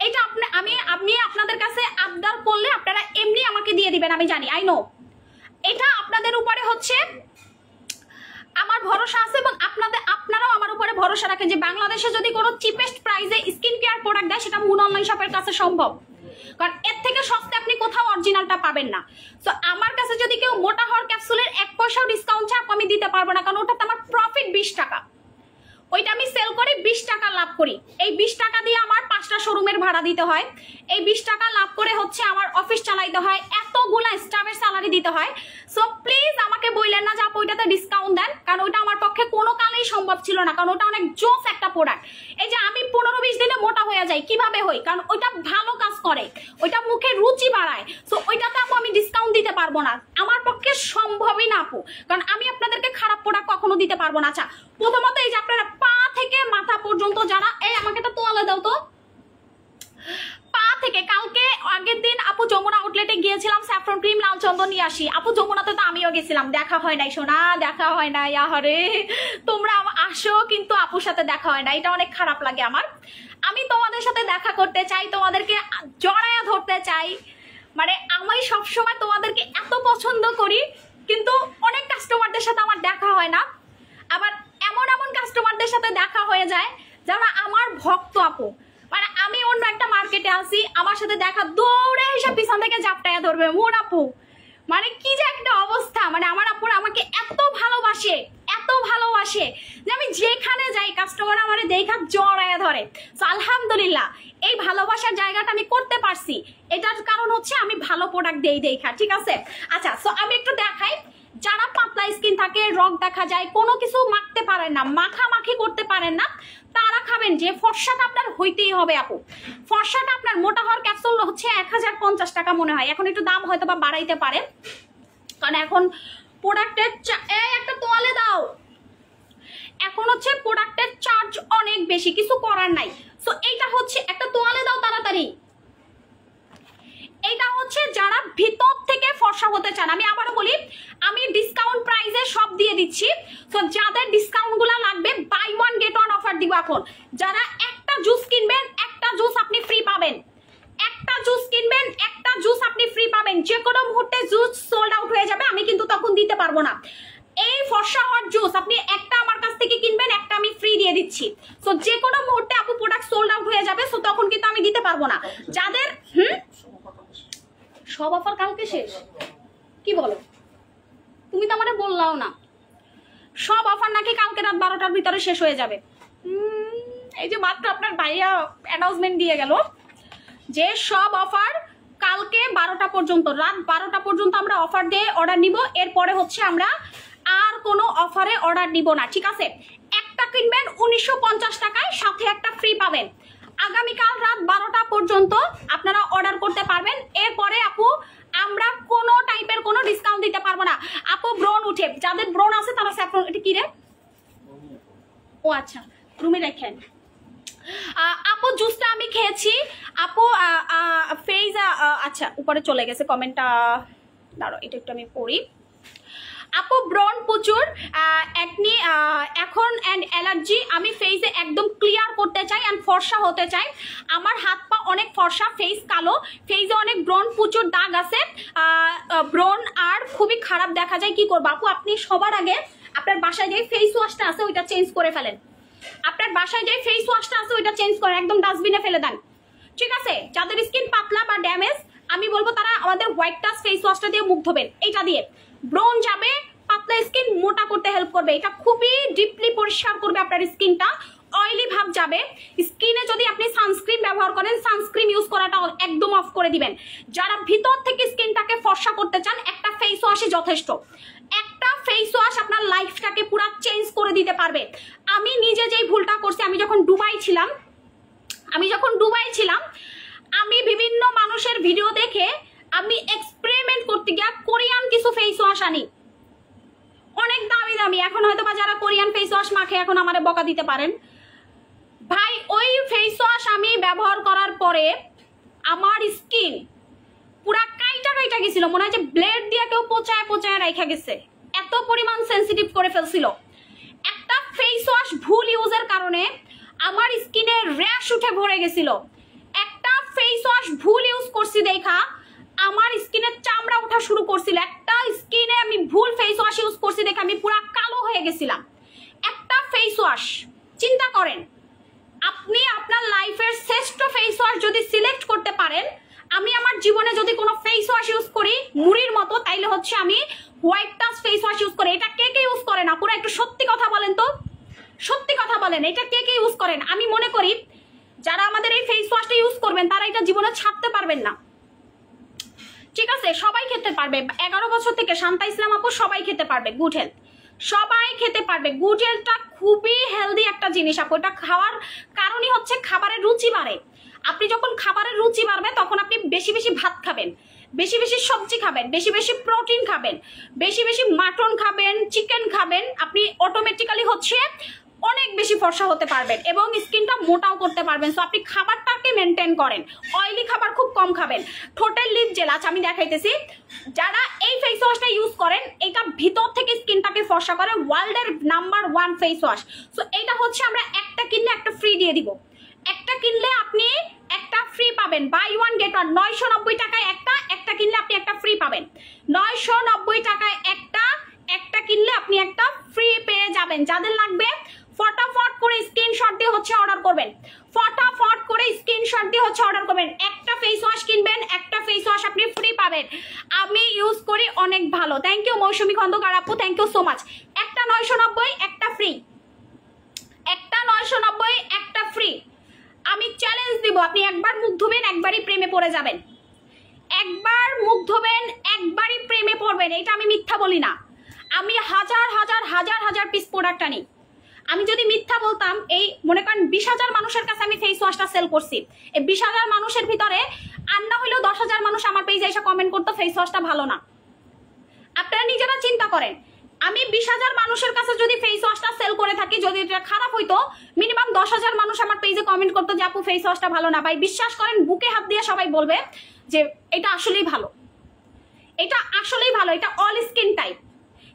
এটা আমি আপনাদের কাছে আবদার করলে আপনারা এমনি আমাকে দিয়ে দিবেন, আমি জানি, আই নো। এটা আপনাদের উপরে হচ্ছে আমার ভরসা আছে, এবং আপনারাও আমার উপরে ভরসা রাখেন যে বাংলাদেশে যদি কোনো চিপেস্ট প্রাইসে স্কিন কেয়ার প্রোডাক্ট দেয় সেটা মুন অনলাইন শপের কাছে সম্ভব, কারণ এর থেকে সস্তা আপনি কোথাও অরিজিনালটা পাবেন না। তো আমার কাছে যদি কেউ মোটা হওয়ার ক্যাপসুলের 1 পয়সাও ডিসকাউন্ট চায় আমি দিতে পারবো না, কারণ ওটাতে আমার প্রফিট 20 টাকা, ওইটা আমি সেল করি 20 টাকা লাভ করি। এই 20 টাকা দিয়ে আমার 5টা শোরুমের ভাড়া দিতে হয়, এই 20 টাকা লাভ করে হচ্ছে আমার অফিস চালাইতে হয়, এতগুলা স্টাফের স্যালারি দিতে হয়। সো প্লিজ আমাকে বললেন না যে আপু ওইটাতে ডিসকাউন্ট দেন, কারণ ওইটা আমার পক্ষে কোনো কালেই সম্ভব ছিল না, কারণ ওটা অনেক জোস একটা প্রোডাক্ট। এই যে আমি 15-20 দিনে মোটা হয়ে যাই, কিভাবে হই? কারণ ওইটা ভালো কাজ করে, ওইটা মুখে রুচি বাড়ায়। সো ওইটাতে আপু আমি ডিসকাউন্ট দিতে পারবো না, আমার পক্ষে সম্ভবই না আপু, কারণ আমি আপনাদেরকে খারাপ প্রোডাক্ট কখনো দিতে পারবো না। আচ্ছা, প্রথমত এই যে আপনারা পা থেকে মাথা পর্যন্ত যারা, এই আমাকে একটা তোয়ালে দাও তো, পা থেকে, কালকে আগের দিন আপু যমুনা আউটলেটে গিয়েছিলাম স্যাফরন ক্রিম লাল চন্দন নিয়ে আসি। আপু যমুনাতে তো আমিও গেছিলাম, দেখা হয় নাই সোনা, দেখা হয় নাই। আহারে তোমরা আসো কিন্তু আপুর সাথে দেখা হয় না, এটা অনেক খারাপ লাগে আমার। আমি তোমাদের সাথে দেখা করতে চাই, তোমাদেরকে জড়ায়া ধরতে চাই, মানে আমি সবসময় তোমাদেরকে এত পছন্দ করি, কিন্তু অনেক কাস্টমারদের সাথে আমার দেখা হয় না। আবার এমন কাস্টমারদের সাথে দেখা হয়ে যায় যারা আমার ভক্ত আপু, মানে আমি অন্য একটা মার্কেটে আসি, আমার সাথে দেখা, দৌড়ে এসে পিছন থেকে জাপটাইয়া ধরবে মোর আপু, মানে কি যে একটা অবস্থা। মানে আমার আপুরা আমাকে এত ভালোবাসে যে আমি যেখানে যাই কাস্টমার আমার দেখা জড়াইয়া ধরে। তো আলহামদুলিল্লাহ এই ভালোবাসার জায়গাটা আমি করতে পারছি, এটার কারণ হচ্ছে আমি ভালো প্রোডাক্ট দেই দেখা, ঠিক আছে? আচ্ছা, সো আমি একটু দেখাই। যারা পাতলা স্কিন থাকে, রগ দেখা যায়, কোনো কিছু মাখতে পারেন না, মাখামাখি করতে পারেন না, তারা খাবেন যে ফর্সাটা আপনার হইতেই হবে আপু। ফর্সাটা আপনার মোটা হওয়ার ক্যাপসুল হচ্ছে 1050 টাকা মনে হয়, এখন একটু দাম হয়তো বা বাড়াইতে পারে, কারণ এখন প্রোডাক্টের একটা তোয়ালে দাও, এখন হচ্ছে প্রোডাক্টের চার্জ অনেক বেশি, কিছু করার নাই। সো এইটা হচ্ছে একটা তোয়ালে দাও তাড়াতাড়ি। এটা হচ্ছে যারা ভিতর থেকে ফর্সা হতে চান, আমি আবারও বলি আমি ডিসকাউন্ট প্রাইসে সব দিয়ে দিচ্ছি। তো যাদের ডিসকাউন্ট গুলা লাগবে বাই 1 গেট 1 অফার দিব এখন। যারা একটা জুস কিনবেন একটা জুস আপনি ফ্রি পাবেন, একটা জুস কিনবেন একটা জুস আপনি ফ্রি পাবেন। যে কোনো মুহূর্তে জুস সোল্ড আউট হয়ে যাবে, আমি কিন্তু তখন দিতে পারবো না। এই ফর্সা হট জুস আপনি একটা আমার কাছ থেকে কিনবেন, একটা আমি ফ্রি দিয়ে দিচ্ছি। সো যে কোনো মুহূর্তে আপু প্রোডাক্ট সোল্ড আউট হয়ে যাবে, সো তখন কিন্তু আমি দিতে পারবো না। যাদের সব অফার কালকে শেষ, কি বলো? তুমি তো আমারে বললাও না সব অফার নাকি কালকে রাত 12টার ভিতরে শেষ হয়ে যাবে। এই যে মাত্র আপনার ভাইয়া অ্যানাউন্সমেন্ট দিয়ে গেল যে সব অফার কালকে 12টা পর্যন্ত, রাত 12টা পর্যন্ত আমরা অফার দিয়ে অর্ডার নিব, এরপরে হচ্ছে আমরা আর কোনো অফারে অর্ডার নিব না, ঠিক আছে? একটা কিনবেন 1950 টাকায়, সাথে একটা ফ্রি পাবেন। আগামীকাল রাত 12টা পর্যন্ত আপনারা অর্ডার করতে পারবেন, এরপরে আপু আমরা কোনো টাইপের কোনো ডিসকাউন্ট দিতে পারবো না। আপু ব্রণ উঠে, যাদের ব্রণ আছে তারা স্যাফরন, এটা কি রে? ও আচ্ছা, রুমে রাখেন। আপু জুসটা আমি খেয়েছি আপু, ফেজ আচ্ছা উপরে চলে গেছে কমেন্টটা, দাঁড়াও এটা একটু আমি পড়ি। আপু ব্রণ প্রচুর, একনি এখন অ্যান্ড অ্যালার্জি, আমি ফেসে একদম ক্লিয়ার করতে চাই অ্যান্ড ফর্সা হতে চাই। আমার হাত পা অনেক ফর্সা, ফেস কালো, ফেসে অনেক ব্রণ, প্রচুর দাগ আছে, ব্রণ আর খুবই খারাপ দেখা যায়, কি করবো আপু? আপনি সবার আগে আপনার বাসায় যে ফেস ওয়াশটা আছে ওইটা চেঞ্জ করে ফেলেন, আপনার বাসায় যে ফেস ওয়াশটা আছে ওইটা চেঞ্জ করে একদম ডাস্টবিনে ফেলে দেন, ঠিক আছে? যাদের স্কিন পাতলা বা ড্যামেজ আমি বলবো তারা আমাদের হোয়াইট টাচ ফেস ওয়াশটা দিয়ে মুখ ধোবেন, এইটা দিয়ে ব্রণ যাবে, পাতলা স্কিন মোটা করতে হেল্প করবে, এটা খুবই ডিপলি পরিষ্কার করবে আপনার স্কিনটা, অয়েলি ভাব যাবে। স্কিনে যদি আপনি সানস্ক্রিন ব্যবহার করেন, সানস্ক্রিন ইউজ করাটা একদম অফ করে দিবেন। যারা ভিতর থেকে স্কিনটাকে ফর্সা করতে চান, একটা ফেস ওয়াশই যথেষ্ট, একটা ফেস ওয়াশ আপনার লাইফটাকে পুরো চেঞ্জ করে দিতে পারবে। আমি নিজে যেই ভুলটা করছি, আমি যখন দুবাই ছিলাম আমি বিভিন্ন মানুষের ভিডিও দেখে আমি এক্সপেরিমেন্ট করতে গিয়ে কোরিয়ান কিছু ফেস ওয়াশ আনি, অনেক দামি দামি। এখন হয়তো বা যারা কোরিয়ান ফেস ওয়াশ মাখে এখন আমারে বকা দিতে পারেন ভাই। ওই ফেস ওয়াশ আমি ব্যবহার করার পরে আমার স্কিন পুরা কাইটা কাইটা গেছিল, মনে হয় যে ব্লেড দিয়ে কেউ পচায় পচায় রাখা গেছে, এত পরিমাণ সেন্সিটিভ করে ফেলছিল। একটা ফেস ওয়াশ ভুল ইউজের কারণে আমার স্কিনে র্যাশ উঠে ভরে গেছিল। একটা ফেস ওয়াশ ভুল ইউজ করছি দেখা আমার স্কিনের চামড়া ওঠা শুরু করছিল। একটা স্কিনে আমি ভুল ফেস ওয়াশ ইউজ করছি দেখে আমি পুরা কালো হয়ে গেছিলাম। একটা ফেস ওয়াশ, চিন্তা করেন আপনি আপনার লাইফের শ্রেষ্ঠ ফেস ওয়াশ যদি সিলেক্ট করতে পারেন, আমি আমার জীবনে যদি কোনো ফেস ওয়াশ ইউজ করি মুড়ির মতো, তাইলে হচ্ছে আমি white touch face wash use করি। এটা কে কে ইউজ করে না পুরো একটু সত্যি কথা বলেন তো, সত্যি কথা বলেন, এটা কে কে ইউজ করেন? আমি মনে করি যারা আমাদের এই ফেস ওয়াশটা ইউজ করবেন তারা এটা জীবনে ছাড়তে পারবেন না। ঠিক আছে, সবাই খেতে পারবে, 11 বছর থেকে শান্তা ইসলাম আপু সবাই খেতে পারবে গুড হেলথ, সবাই খেতে পারবে। গুড হেলথটা খুবই হেলদি একটা জিনিস আপু। এটা খাওয়ার কারণই হচ্ছে খাবারের রুচি বাড়ে। আপনি যখন খাবারের রুচি বাড়বে তখন আপনি বেশি বেশি ভাত খাবেন, বেশি বেশি সবজি খাবেন, বেশি বেশি প্রোটিন খাবেন, বেশি বেশি মাটন খাবেন, চিকেন খাবেন, আপনি অটোমেটিক্যালি হচ্ছে অনেক বেশি ফর্সা হতে পারবেন এবং স্কিনটা মোটাও করতে পারবেন। সো আপনি খাবারটাকে মেনটেন করেন, অয়েলি খাবার খুব কম খাবেন। টোটাল লিপ জেল আছে আমি দেখাইতেছি, যারা এই ফেস ওয়াশটা ইউজ করেন এটা ভিতর থেকে স্কিনটাকে ফর্সা করে, ওয়ার্ল্ডের নাম্বার 1 ফেস ওয়াশ। সো এইটা হচ্ছে আমরা একটা কিনলে একটা ফ্রি দিয়ে দিব, একটা কিনলে আপনি একটা ফ্রি পাবেন, বাই ওয়ান গেট ওয়ান। 990 টাকায় একটা কিনলে আপনি একটা ফ্রি পাবেন, 990 টাকায় একটা কিনলে আপনি একটা ফ্রি পেয়ে যাবেন। যাদের লাগবে ফটাফট করে স্ক্রিনশট দিয়ে হচ্ছে অর্ডার করবেন, ফটাফট করে স্ক্রিনশট দিয়ে হচ্ছে অর্ডার করবেন। একটা ফেস ওয়াশ কিনবেন, একটা ফেস ওয়াশ আপনি ফ্রি পাবেন। আমি ইউজ করি, অনেক ভালো। থ্যাংক ইউ মৌসুমী খন্দকার আপু, থ্যাংক ইউ সো মাচ। একটা 990 একটা ফ্রি, একটা 990 একটা ফ্রি। আমি চ্যালেঞ্জ দিব আপনি একবার মুখ ধুবেন একবারই প্রেমে পড়ে যাবেন, একবার মুখ ধোবেন একবারই প্রেমে পড়বেন। এটা আমি মিথ্যা বলি না, আমি হাজার হাজার হাজার হাজার পিস প্রোডাক্ট আনি। আমি যদি মিথ্যা বলতাম, এই মনে করেন 20,000 মানুষের কাছে আমি ফেস ওয়াশটা সেল করছি, এই 20,000 মানুষের ভিতরে আর না হলেও 10,000 মানুষ আমার পেজে এসে কমেন্ট করতো ফেস ওয়াশটা ভালো না। আপনারা নিজেরা চিন্তা করেন, আমি 20,000 মানুষের কাছে যদি ফেস ওয়াশটা সেল করে থাকি, যদি এটা খারাপ হইতো মিনিমাম 10,000 মানুষ আমার পেজে কমেন্ট করতো যে আপু ফেস ওয়াশটা ভালো না। ভাই বিশ্বাস করেন বুকে হাত দিয়ে সবাই বলবে যে এটা আসলেই ভালো, এটা আসলেই ভালো, এটা অল স্কিন টাইপ।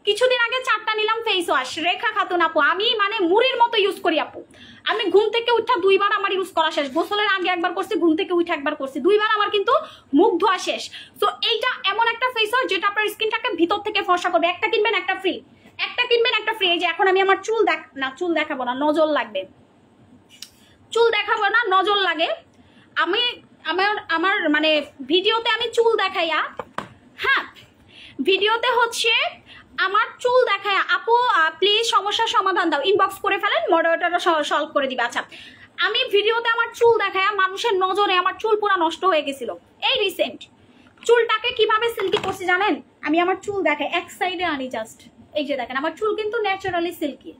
কিছুদিন আগে 4টা নিলাম ফেস ওয়াশ, রেখা খাতুন আপু, আমি মানে মুড়ির মতো ইউজ করি আপু। আমি ঘুম থেকে উঠা 2বার আমার ইউজ করা শেষ, গোসলের আগে একবার করছি, ঘুম থেকে উঠে একবার করছি, 2বার আমার কিন্তু মুখ ধোয়া শেষ। তো এইটা এমন একটা ফেস ওয়াশ যেটা আপনার স্কিনটাকে ভিতর থেকে ফর্সা করবে। একটা কিনবেন একটা ফ্রি, একটা কিনবেন একটা ফ্রি। এই যে এখন আমি আমার চুল চুল দেখাবো না, নজর লাগবে, চুল দেখাবো না, নজর লাগে। আমি আমার মানে ভিডিওতে আমি চুল দেখাইয়া, হ্যাঁ ভিডিওতে হচ্ছে আমার চুল দেখায় আপু প্লিজ সমস্যার সমাধান দাও, ইনবক্স করে ফেলেন, মডারেটররা সলভ করে দিবে। আচ্ছা, আমি ভিডিওতে আমার চুল দেখায় মানুষের নজরে আমার চুল পুরো নষ্ট হয়ে গেছিল। এই রিসেন্ট চুলটাকে কিভাবে সিল্কি করছি জানেন? আমি আমার চুল দেখাই, এক সাইডে আনি জাস্ট, এই যে দেখেন আমার চুল কিন্তু ন্যাচারালি সিল্কি,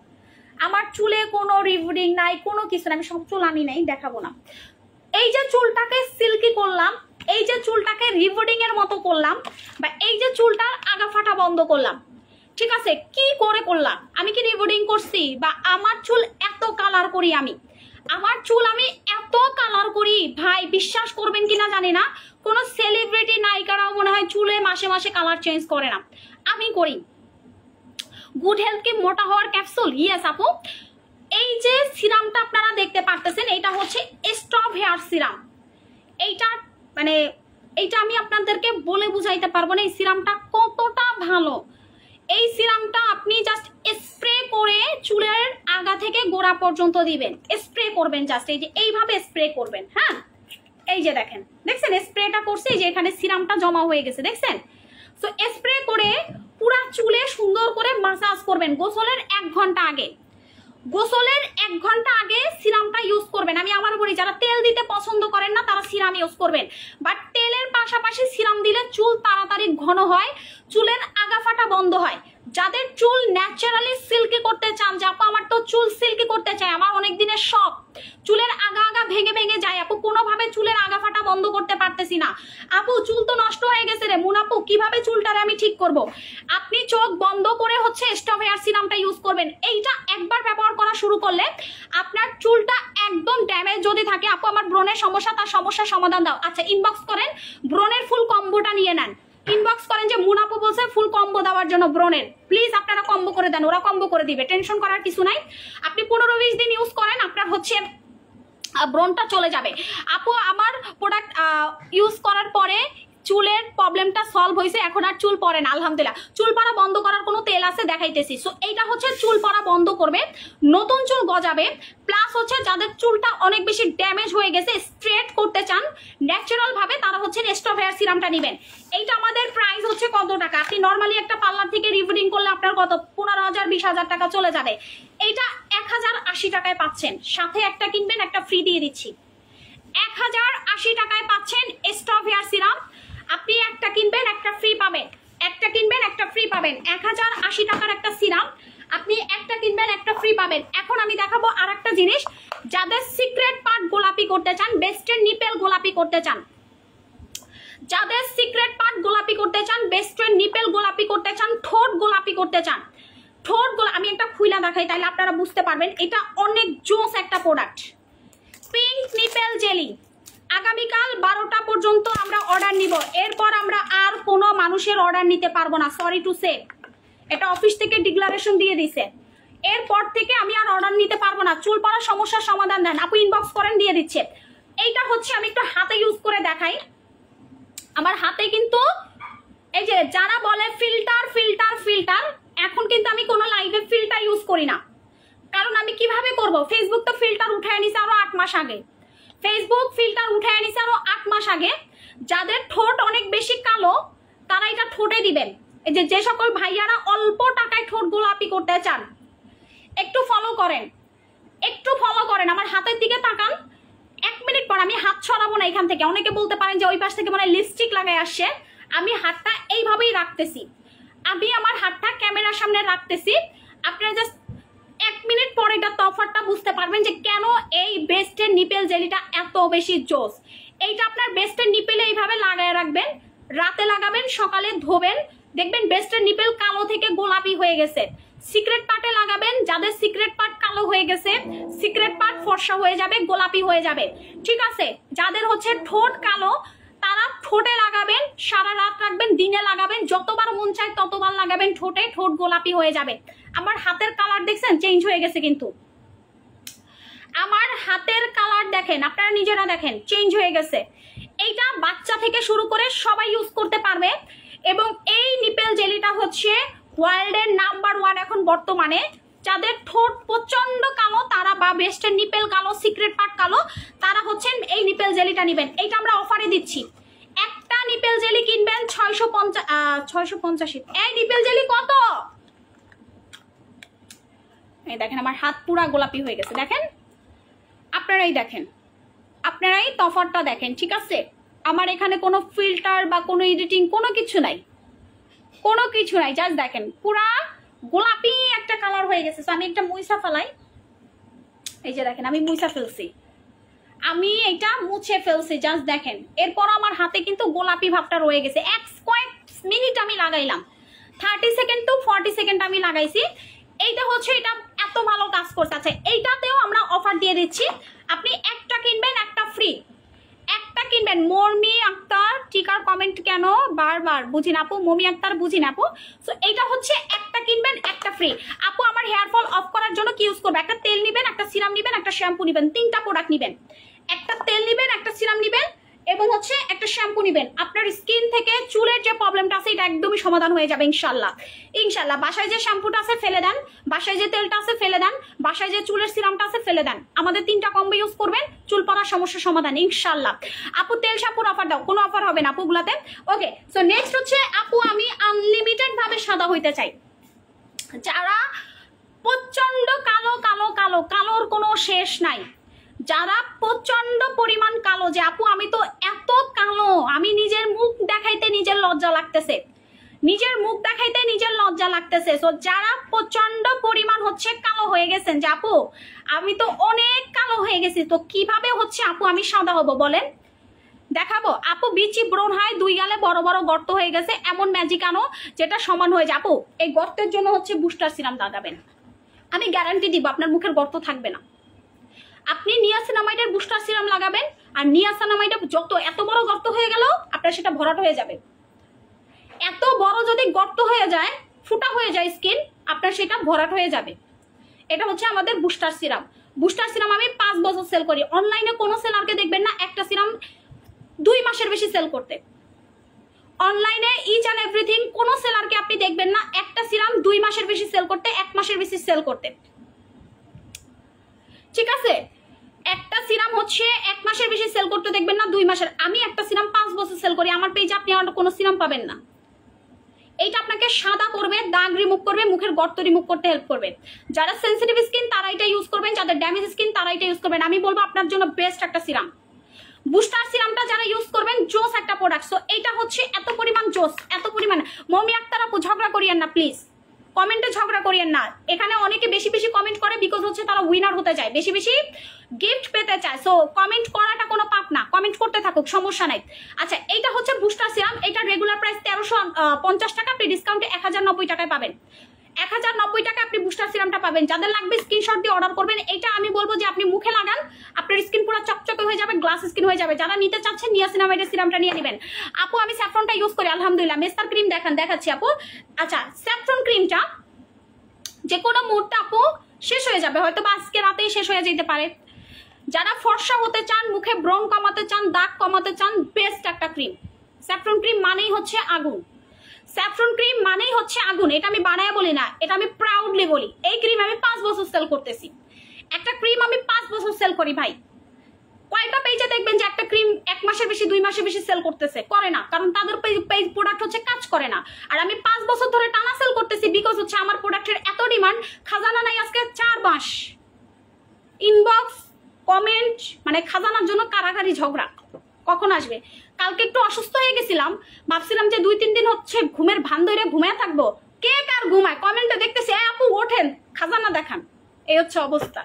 আমার চুলে কোনো রিবুডিং নাই, কোনো কিছু না। আমি সব চুল আনি নাই, দেখাবো না। এই যে চুলটাকে সিল্কি করলাম, এই যে চুলটাকে রিবুডিং এর মতো করলাম, বা এই যে চুলটার আগা ফাটা বন্ধ করলাম, ঠিক আছে, কি করে করলাম? আমি কি রিবুডিং করছি? বা আমার চুল এত কালার করি আমি, আমার চুল আমি এত কালার করি ভাই, বিশ্বাস করবেন কিনা জানি না, কোনো সেলিব্রিটি নায়িকারাও মনে হয় চুলে মাসে মাসে কালার চেঞ্জ করে না, আমি করি। গুড হেলথ কি মোটা হওয়ার ক্যাপসুল? ইয়েস আপু। এই যে সিরামটা আপনারা দেখতে পারতেছেন, এটা হচ্ছে স্টপ হেয়ার সিরাম। এইটা মানে এইটা আমি আপনাদেরকে বলে বুঝাইতে পারবো না এই সিরামটা কতটা ভালো। এই সিরামটা আপনি জাস্ট স্প্রে করে চুলের আগা থেকে গোড়া পর্যন্ত দিবেন, স্প্রে করবেন জাস্ট এই যে এইভাবে স্প্রে করবেন। হ্যাঁ, এই যে দেখেন, দেখছেন স্প্রেটা করছে, এই যে এখানে সিরামটা জমা হয়ে গেছে, দেখছেন? সো স্প্রে করে পুরা চুলে সুন্দর করে মাসাজ করবেন গোসলের 1 ঘন্টা আগে। গোসলের 1 ঘন্টা আগে সিরামটা ইউজ করবেন। আমি আমার বলি যারা তেল দিতে পছন্দ করেন না তারা সিরাম ইউজ করবেন, বাট তেলের পাশাপাশি সিরাম দিলে চুল তাড়াতাড়ি ঘন হয়, চুলের আগা ফাটা বন্ধ হয়। যাদের চুল ন্যাচারালি সিল্কি করতে চান, যে আপু আমার তো চুল সিল্কি করতে চাই, আমার অনেক দিনের শখ, চুলের আগা আগা ভেঙে ভেঙে যায় আপু, কোনোভাবে চুলের আগা ফাটা বন্ধ করতে পারতেছি না আপু। চুল তো নষ্ট হয়ে গেছে রে মুন আপু, কিভাবে চুলটারে আমি ঠিক করব? আপনি চোখ বন্ধ করে হচ্ছে স্টপ হেয়ার সিরামটা ইউজ করবেন। এইটা একবার ব্যবহার করা শুরু করলে আপনার চুলটা একদম ড্যামেজ যদি থাকে, আপু আমার ব্রণের সমস্যা, তার সমস্যার সমাধান দাও। আচ্ছা ইনবক্স করেন, ব্রণের ফুল কম্বোটা নিয়ে নেন। ইনবক্স করেন যে মুন আপু বলছে ফুল কম্বো দেওয়ার জন্য ব্রণের, প্লিজ আপনারা কম্বো করে দেন, ওরা কম্বো করে দিবে, টেনশন করার কিছু নাই। আপনি 15-20 দিন ইউজ করেন, আপনার হচ্ছে ব্রণটা চলে যাবে। আপু আমার প্রোডাক্ট ইউজ করার পরে চুলের প্রবলেমটা সলভ হয়েছে, এখন আর চুল পড়ে না আলহামদুলিল্লাহ। চুল পড়া বন্ধ করার কোনো তেল আছে দেখাইতেছি। সো এইটা হচ্ছে চুল পড়া বন্ধ করবে, নতুন চুল গজাবে, প্লাস হচ্ছে যাদের চুলটা অনেক বেশি ড্যামেজ হয়ে গেছে, স্ট্রেট করতে চান ন্যাচারাল ভাবে, তারা হচ্ছে স্টপ হেয়ার সিরামটা নেবেন। এইটা আমাদের প্রাইস হচ্ছে কত টাকা? আপনি নর্মালি একটা পার্লার থেকে রিভিডিং করলে আপনার কত 15,000-20,000 টাকা চলে যাবে। এইটা 1080 টাকায় পাচ্ছেন, সাথে একটা কিনবেন একটা ফ্রি দিয়ে দিচ্ছি। 1080 টাকায় পাচ্ছেন স্টপ হেয়ার সিরাম। আপনি একটা কিনবেন একটা ফ্রি পাবেন, একটা কিনবেন একটা ফ্রি পাবেন। 1080 টাকার একটা সিরাম, আপনি একটা কিনবেন একটা ফ্রি পাবেন। এখন আমি দেখাবো আর একটা জিনিস, যাদের সিক্রেট পার্ট গোলাপি করতে চান, বেস্টের নিপেল গোলাপি করতে চান, যাদের সিক্রেট পার্ট গোলাপি করতে চান, বেস্টের নিপেল গোলাপি করতে চান, ঠোঁট গোলাপি করতে চান, ঠোঁট আমি একটা খুইলা দেখাই তাহলে আপনারা বুঝতে পারবেন। এটা অনেক জোস একটা প্রোডাক্ট, পিঙ্ক নিপেল জেলি। আগামীকাল 12টা পর্যন্ত আমরা অর্ডার নিব, এরপর আমরা আর কোনো মানুষের অর্ডার নিতে পারবো না, সরি টু সে, এটা অফিস থেকে ডিক্লারেশন দিয়ে দিছে। এরপর থেকে আমি আর অর্ডার নিতে পারবো না। চুল পড়ার সমস্যার সমাধান দেন আপু, ইনবক্স করেন, দিয়ে দিচ্ছে। এইটা হচ্ছে আমি একটু হাতে ইউজ করে দেখাই। আমার হাতে কিন্তু এই যে যারা বলে ফিল্টার ফিল্টার ফিল্টার, এখন কিন্তু আমি কোনো লাইভে ফিল্টার ইউজ করি না, কারণ আমি কিভাবে করব? ফেসবুক তো ফিল্টার উঠায় নিছে আরো 8 মাস আগে, ফেসবুক ফিল্টার উঠায় নিছে আরো 8 মাস আগে। যাদের ঠোঁট অনেক বেশি কালো তারা এটা ঠোঁটে দিবেন। এই যে সকল ভাইয়ারা অল্প টাকায় ঠোঁট গোলাপি করতে চান, একটু ফলো করেন, একটু ফলো করেন, আমার হাতের দিকে তাকান। 1 মিনিট পর আমি হাত ছড়াবো না এখান থেকে। অনেকে বলতে পারেন যে ওই পাশ থেকে মানে লিপস্টিক লাগাই আসছে, আমি হাতটা এইভাবেই রাখতেছি, আমি আমার হাতটা ক্যামেরার সামনে রাখতেছি। আপনারা জাস্ট 1 মিনিট পরে এটা তফাৎটা বুঝতে পারবেন যে কেন এই বেস্টের নিপেল জেলিটা এত বেশি জোস। এইটা আপনার বেস্টের নিপেলে এইভাবে লাগায় রাখবেন, রাতে লাগাবেন, সকালে ধোবেন, দেখবেন বেস্টের নিপেল কালো থেকে গোলাপি হয়ে গেছে। সিক্রেট পার্টে লাগাবেন, যাদের সিক্রেট পার্ট কালো হয়ে গেছে, সিক্রেট পার্ট ফর্সা হয়ে যাবে, গোলাপি হয়ে যাবে, ঠিক আছে? যাদের হচ্ছে ঠোঁট কালো তারা ঠোঁটে লাগাবেন, সারা রাত রাখবেন, দিনে লাগাবেন, যতবার মন চায় ততবার লাগাবেন ঠোঁটে, ঠোঁট গোলাপি হয়ে যাবে। আমার হাতের কালার দেখছেন চেঞ্জ হয়ে গেছে, কিন্তু আমার হাতের কালার দেখেন, আপনারা নিজেরা দেখেন চেঞ্জ হয়ে গেছে। এইটা বাচ্চা থেকে শুরু করে সবাই ইউজ করতে পারবে। এবং এই নিপেল জেলিটা হচ্ছে ওয়ার্ল্ডের নাম্বার 1 এখন বর্তমানে। যাদের ঠোঁট প্রচন্ড কালো তারা, বা বেস্টের নিপেল কালো, সিক্রেট পার্ট কালো, তারা হচ্ছেন এই নিপেল জেলিটা নেবেন। এইটা আমরা অফারে দিচ্ছি। একটা নিপেল জেলি কিনবেন 650। এই নিপেল জেলি কত? এই দেখেন আমার হাত পুরা গোলাপি হয়ে গেছে, দেখেন, আপনারাই দেখেন, আপনারাই তফাৎটা দেখেন, ঠিক আছে? আমার এখানে কোনো ফিল্টার বা কোনো এডিটিং কোনো কিছু নাই, কোনো কিছু নাই, জাস্ট দেখেন পুরা গোলাপি একটা কালার হয়ে গেছে। আমি একটা মুইসা ফেলাই, এই যে দেখেন আমি মুইসা ফেলছি, আমি এটা মুছে ফেলছি, জাস্ট দেখেন। এরপর আমার হাতে কিন্তু গোলাপি ভাবটা রয়ে গেছে। কয়েক মিনিট আমি লাগাইলাম, 30 সেকেন্ড টু 40 সেকেন্ড আমি লাগাইছি। এইটা হচ্ছে এটা এত ভালো কাজ করছে। আচ্ছা এইটাতেও আমরা অফার দিয়ে দিচ্ছি, আপনি একটা কিনবেন একটা ফ্রি, একটা কিনবেন। মমি আক্তার টিকার কমেন্ট কেন বারবার? বুঝি না আপু, মমি আক্তার বুঝি না আপু। সো এইটা হচ্ছে একটা কিনবেন একটা ফ্রি। আপু আমার হেয়ার ফল অফ করার জন্য কি ইউজ করবে? একটা তেল নিবেন, একটা সিরাম নিবেন, একটা শ্যাম্পু নিবেন, 3টা প্রোডাক্ট নিবেন। একটা তেল নিবেন, একটা সিরাম নিবেন এবং হচ্ছে একটা শ্যাম্পু নিবেন। আপনার স্কিন থেকে চুলের যে প্রবলেমটা আছে এটা একদমই সমাধান হয়ে যাবে ইনশাল্লাহ। ইনশাল্লাহ বাসায় যে শ্যাম্পুটা আছে ফেলে দেন, বাসায় যে তেলটা আছে ফেলে দেন, বাসায় যে চুলের সিরামটা আছে ফেলে দেন। আমাদের 3টা কম্বো ইউজ করবেন, চুল পড়ার সমস্যার সমাধান ইনশাল্লাহ। আপু তেল শ্যাম্পুর অফার দাও, কোনো অফার হবে না আপুগুলাতে। ওকে, সো নেক্সট হচ্ছে আপু আমি আনলিমিটেড ভাবে সাদা হইতে চাই। যারা প্রচন্ড কালো কালো কালো, কালোর কোনো শেষ নাই, যারা প্রচন্ড পরিমাণ কালো, যে আপু আমি তো এত কালো, আমি নিজের মুখ দেখাইতে নিজের লজ্জা লাগতেছে, নিজের মুখ দেখাইতে নিজের লজ্জা লাগতেছে। সো যারা প্রচন্ড পরিমাণ হচ্ছে কালো হয়ে গেছেন যে আপু আমি তো অনেক কালো হয়ে গেছি, তো কিভাবে হচ্ছে আপু আমি সাদা হব বলেন? দেখাবো আপু বিচি ব্রণ হয়, 2 গালে বড় বড় গর্ত হয়ে গেছে, এমন ম্যাজিক আনো যেটা সমান হয়ে যায়। আপু এই গর্তের জন্য হচ্ছে বুস্টার সিরাম লাগাবেন, আমি গ্যারান্টি দিব আপনার মুখের গর্ত থাকবে না। আপনি নিয়াসিনামাইডের বুস্টার সিরাম লাগাবেন, আর নিয়াসিনামাইডের যত এত বড় গর্ত হয়ে গেল আপনার সেটা ভরাট হয়ে যাবে। এত বড় যদি গর্ত হয়ে যায়, ফুটা হয়ে যায় স্কিন, আপনার সেটা ভরাট হয়ে যাবে। এটা হচ্ছে আমাদের বুস্টার সিরাম। বুস্টার সিরাম আমি 5 বছর সেল করি। অনলাইনে কোনো সেলারকে দেখবেন না একটা সিরাম 2 মাসের বেশি সেল করতে। অনলাইনে ইচ অ্যান্ড এভরিথিং কোনো সেলারকে আপনি দেখবেন না একটা সিরাম 2 মাসের বেশি সেল করতে, 1 মাসের বেশি সেল করতে। ঠিক আছে, একটা সিরাম হচ্ছে 1 মাসের বেশি সেল করতে দেখবেন না 2 মাসের। আমি একটা সিরাম 5 বছর সেল করি, আমার পেজে আপনি আর কোনো সিরাম পাবেন না। এইটা আপনাকে সাদা করবে, দাগ রিমুভ করবে, মুখের গর্ত রিমুভ করতে হেল্প করবে। যারা সেনসিটিভ স্কিন তারা এটা ইউজ করবেন, যাদের ড্যামেজ স্কিন তারা এটা ইউজ করবেন। আমি বলবো আপনার জন্য বেস্ট একটা সিরাম। বুস্টার সিরামটা যারা ইউজ করবেন জোস একটা প্রোডাক্ট। সো এইটা হচ্ছে এত পরিমাণ জোস, এত পরিমাণ। মমি আক্তার আপু ঝগড়া করিয়েন না প্লিজ, কমেন্টে ঝগড়া করিয়েন না। এখানে অনেকে বেশি বেশি কমেন্ট করে বিকজ হচ্ছে তারা উইনার হতে চায়, বেশি বেশি গিফট পেতে চায়। সো কমেন্ট করাটা কোনো পাপ না, কমেন্ট করতে থাকুক, সমস্যা নাই। আচ্ছা এইটা হচ্ছে বুস্টার সিরাম, এটা রেগুলার প্রাইস 1350 টাকা, আপনি ডিসকাউন্টে 1090 টাকায় পাবেন। 1090 টাকা আপনি বুস্টার সিরামটা পাবেন। যাদের লাগবে স্ক্রিনশট দিয়ে অর্ডার করবেন। এটা আমি বলবো যে আপনি মুখে লাগান, আপনার স্কিন পুরো চকচকে হয়ে যাবে, গ্লাস স্কিন হয়ে যাবে। যারা নিতে চাচ্ছেন নিয়াসিনামাইডের সিরামটা নিয়ে নেবেন। আপু আমি স্যাফরনটা ইউজ করি আলহামদুলিল্লাহ। মেস্তার ক্রিম দেখাচ্ছি আপু। আচ্ছা স্যাফরন ক্রিমটা যে কোনো মুহূর্তে আপু শেষ হয়ে যাবে, হয়তো বা আজকে রাতেই শেষ হয়ে যেতে পারে। যারা ফর্সা হতে চান, মুখে ব্রণ কমাতে চান, দাগ কমাতে চান, বেস্ট একটা ক্রিম। স্যাফরন ক্রিম মানেই হচ্ছে আগুন, স্যাফরন ক্রিম মানেই হচ্ছে আগুন। এটা আমি বানায় বলি না, এটা আমি প্রাউডলি বলি। এই ক্রিম আমি 5 বছর সেল করতেছি। একটা ক্রিম আমি 5 বছর সেল করি ভাই। কয়টা পেজে দেখবেন যে একটা ক্রিম 1 মাসের বেশি 2 মাসের বেশি সেল করতেছে? করে না, কারণ তাদের পেজ প্রোডাক্ট হচ্ছে কাজ করে না। আর আমি 5 বছর ধরে টানা সেল করতেছি বিকজ হচ্ছে আমার প্রোডাক্টের এত ডিমান্ড, খাজানা নাই আজকে 4 মাস। ইনবক্স কমেন্ট মানে খাজানার জন্য কারাকারি ঝগড়া কখন আসবে। কালকে একটু অসুস্থ হয়ে গেছিলাম, ভাবছিলাম যে 2-3 দিন হচ্ছে ঘুমের ভান ধরে ঘুমায় থাকবো। কে কার ঘুমায় কমেন্টে দেখতেছি, আপু ওঠেন খাজানা দেখান। এই হচ্ছে অবস্থা।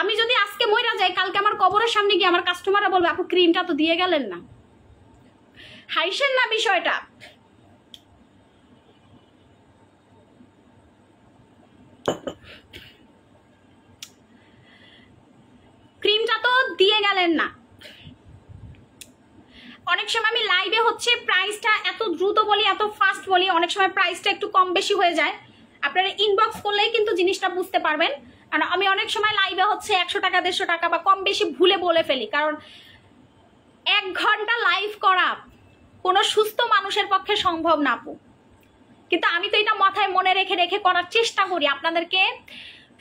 আমি যদি আজকে মইরা যাই, কালকে আমার কবরের সামনে গিয়ে আমার কাস্টমাররা বলবে আপু ক্রিমটা তো দিয়ে গেলেন না। হাইসেন না বিষয়টা। ক্রিমটা তো দিয়ে গেলেন না। অনেক সময় আমি লাইভে হচ্ছে প্রাইসটা এত দ্রুত বলি, এত ফাস্ট বলি, অনেক সময় প্রাইসটা একটু কম বেশি হয়ে যায়। আপনারা ইনবক্স করলেই কিন্তু জিনিসটা বুঝতে পারবেন। কারণ আমি অনেক সময় লাইভে হচ্ছে 100 টাকা 150 টাকা বা কম বেশি ভুলে বলে ফেলি। কারণ 1 ঘন্টা লাইভ করা কোনো সুস্থ মানুষের পক্ষে সম্ভব না আপু। কিন্তু আমি তো এটা মাথায় মনে রেখে রেখে করার চেষ্টা করি, আপনাদেরকে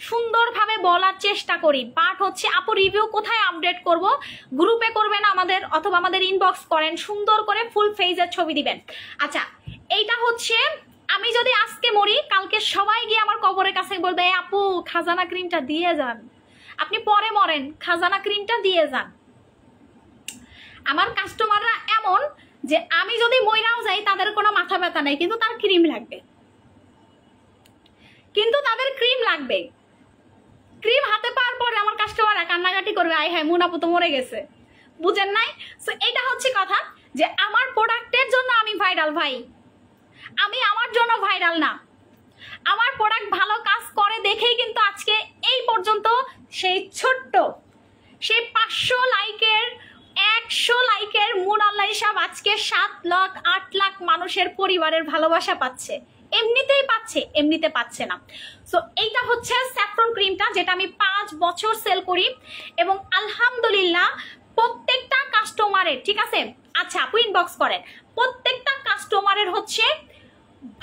সুন্দরভাবে বলার চেষ্টা করি। বাট হচ্ছে আপু রিভিউ কোথায় আপডেট করব? গ্রুপে করবেন আমাদের, অথবা আমাদের ইনবক্স করেন, সুন্দর করে ফুল ফেজের ছবি দিবেন। আচ্ছা এইটা হচ্ছে আমি যদি আজকে মরি, কালকে সবাই গিয়ে আমার কবরের কাছে বলবে আপু খাজানা ক্রিমটা দিয়ে যান। আপনি পরে মরেন, খাজানা ক্রিমটা দিয়ে যান। আমার কাস্টমাররা এমন যে আমি যদি মইরাও যাই তাদের কোনো মাথা ব্যথা নেই, কিন্তু তার ক্রিম লাগবে, কিন্তু তাদের ক্রিম লাগবে। ক্রিম হাতে পাওয়ার পরে আমার কাস্টমাররা কান্নাকাটি করবে, আয় হ্যাঁ মুন আপু তো মরে গেছে। বুঝেন নাই? সো এইটা হচ্ছে কথা যে আমার প্রোডাক্টের জন্য আমি ভাইরাল ভাই, আমি আমার জন্য ভাইরাল না। আমার প্রোডাক্ট ভালো কাজ করে দেখেই কিন্তু আজকে এই পর্যন্ত সেই ছোট্ট সেই 500 লাইকের 100 লাইকের মুন অনলাইন শপ আজকে 7 লাখ 8 লাখ মানুষের পরিবারের ভালোবাসা পাচ্ছে। এমনিতেই পাচ্ছে, এমনিতে পাচ্ছে না। সো এইটা হচ্ছে স্যাফরন ক্রিমটা, যেটা আমি 5 বছর সেল করি এবং আলহামদুলিল্লাহ প্রত্যেকটা কাস্টমারের, ঠিক আছে আচ্ছা আপু ইনবক্স করেন, প্রত্যেকটা কাস্টমারের হচ্ছে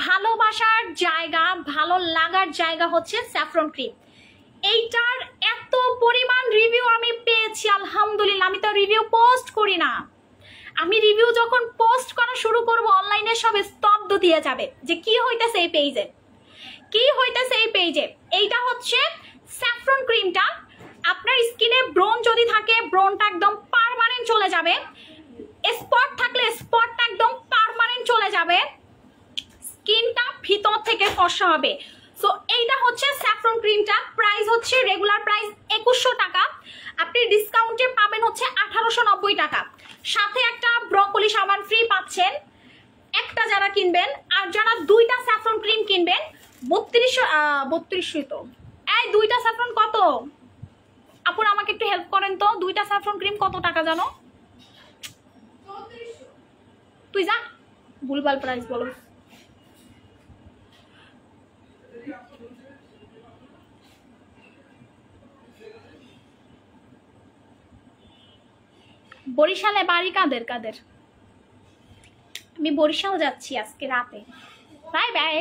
ভালোবাসার জায়গা, ভালো লাগার জায়গা হচ্ছে স্যাফরন ক্রিম। এইটার এত পরিমাণ রিভিউ আমি পেয়েছি আলহামদুলিল্লাহ। আমি তো রিভিউ পোস্ট করি না, আমি রিভিউ যখন পোস্ট করা শুরু করব অনলাইনে সব স্তব্ধ দিয়ে যাবে যে কি হইতেছে এই পেজে, কি হইতেছে এই পেজে। এইটা হচ্ছে স্যাফরন ক্রিমটা। আপনার স্কিনে ব্রণ যদি থাকে, ব্রণটা একদম পার্মানেন্ট চলে যাবে। স্পট থাকলে স্পটটা একদম পার্মানেন্ট চলে যাবে। স্কিনটা ভিতর থেকে ফর্সা হবে। সো সো এইটা হচ্ছে স্যাফরন ক্রিমটা, প্রাইস হচ্ছে রেগুলার প্রাইস 2100 টাকা, আপনি ডিসকাউন্টে পাবেন হচ্ছে 1890 টাকা, সাথে একটা ব্রকলি সাবান ফ্রি পাচ্ছেন একটা যারা কিনবেন। আর যারা দুইটা স্যাফরন ক্রিম কিনবেন 3200 তো এই দুইটা স্যাফরন কত আপুর, আমাকে একটু হেল্প করেন তো, দুইটা স্যাফরন ক্রিম কত টাকা জানো? তুই যা ভুলভাল প্রাইস বলো। বরিশালে বাড়ি কাদের কাদের? আমি বরিশাল যাচ্ছি আজকে রাতে, বাই বাই।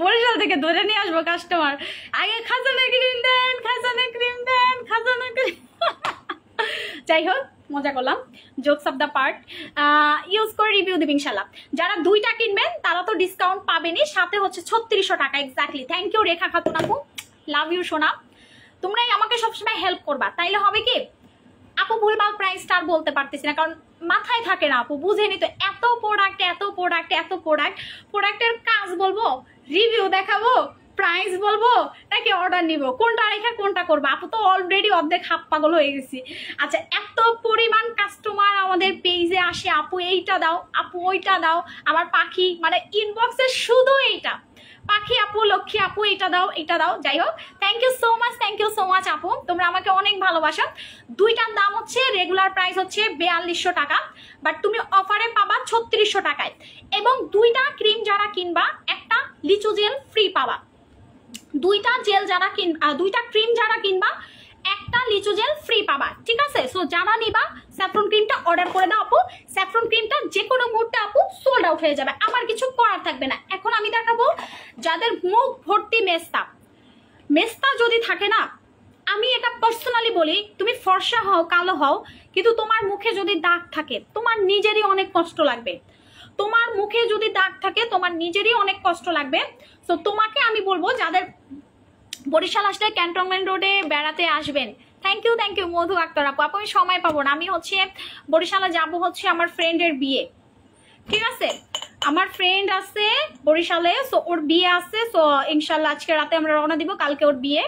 বরিশাল থেকে ধরে নিয়ে আসবো কাস্টমার, আগে খাজানা ক্রিম দেন, খাজানা ক্রিম দেন, খাজানা ক্রিম। যাই হোক মজা করলাম, jokes of the part, use করে রিভিউ দেব ইনশাল্লাহ। যারা দুইটা কিনবেন তারা তো ডিসকাউন্ট পাবেনই, সাথে হচ্ছে 3600 টাকা এক্স্যাক্টলি। থ্যাংক ইউ রেখা খাতুন আপু, লাভ ইউ সোনা, তোমরাই আমাকে সবসময় হেল্প করবা, তাইলে হবে কি আপু ভুলভাল প্রাইসটা আর বলতে পারতেছি না, কারণ মাথায় থাকে না আপু, বুঝেনি তো, এত প্রোডাক্ট এত প্রোডাক্ট এত প্রোডাক্ট, প্রোডাক্টের কাজ বলবো, রিভিউ দেখাবো, প্রাইস বলবো নাকি অর্ডার নিব, কোনটা রেখে কোনটা করবো? আপু তো অলরেডি অর্ধেক হাত পাগল হয়ে গেছি। আচ্ছা এত পরিমাণ কাস্টমার আমাদের পেজে আসে, আপু এইটা দাও, আপু ওইটা দাও, আমার পাখি মানে ইনবক্সে শুধু এইটা, পাখি আপু, লক্ষ্মী আপু এটা দাও এটা দাও। যাই হোক thank you so much, thank you so much আপু, তোমরা আমাকে অনেক ভালোবাসো। দুইটার দাম হচ্ছে রেগুলার প্রাইস হচ্ছে 4200 টাকা, বাট তুমি অফারে পাবা 3600 টাকায়, এবং দুইটা ক্রিম যারা কিনবা একটা লিচু জেল ফ্রি পাবা, দুইটা জেল যারা দুইটা ক্রিম যারা কিনবা একটা লিচু জেল ফ্রি পাবা, ঠিক আছে? সো যারা নিবা স্যাফরন ক্রিমটা অর্ডার করে দাও আপু, স্যাফরন ক্রিমটা যে কোনো মুহূর্তে আপু সোল্ড আউট হয়ে যাবে, আমার কিছু করার থাকবে না। এখন আমি দেখাবো যাদের মুখ ভর্তি মেস্তা, মেস্তা যদি থাকে না, আমি এটা পার্সোনালি বলি, তুমি ফর্সা হও কালো হও, কিন্তু তোমার মুখে যদি দাগ থাকে তোমার নিজেরই অনেক কষ্ট লাগবে, তোমার মুখে যদি দাগ থাকে তোমার নিজেরই অনেক কষ্ট লাগবে। সো তোমাকে আমি বলবো যাদের বরিশাল আসলে ক্যান্টনমেন্ট রোডে বেড়াতে আসবেন, থ্যাংক ইউ মধু আক্তার আপু, আপু আমি সময় পাবো না, আমি হচ্ছে বরিশালে যাব হচ্ছে আমার ফ্রেন্ডের বিয়ে, ঠিক আছে? আমার ফ্রেন্ড আছে বরিশালে, সো ওর বিয়ে আছে, সো ইনশাল্লাহ আজকে রাতে আমরা রওনা দিব, কালকে ওর বিয়ে,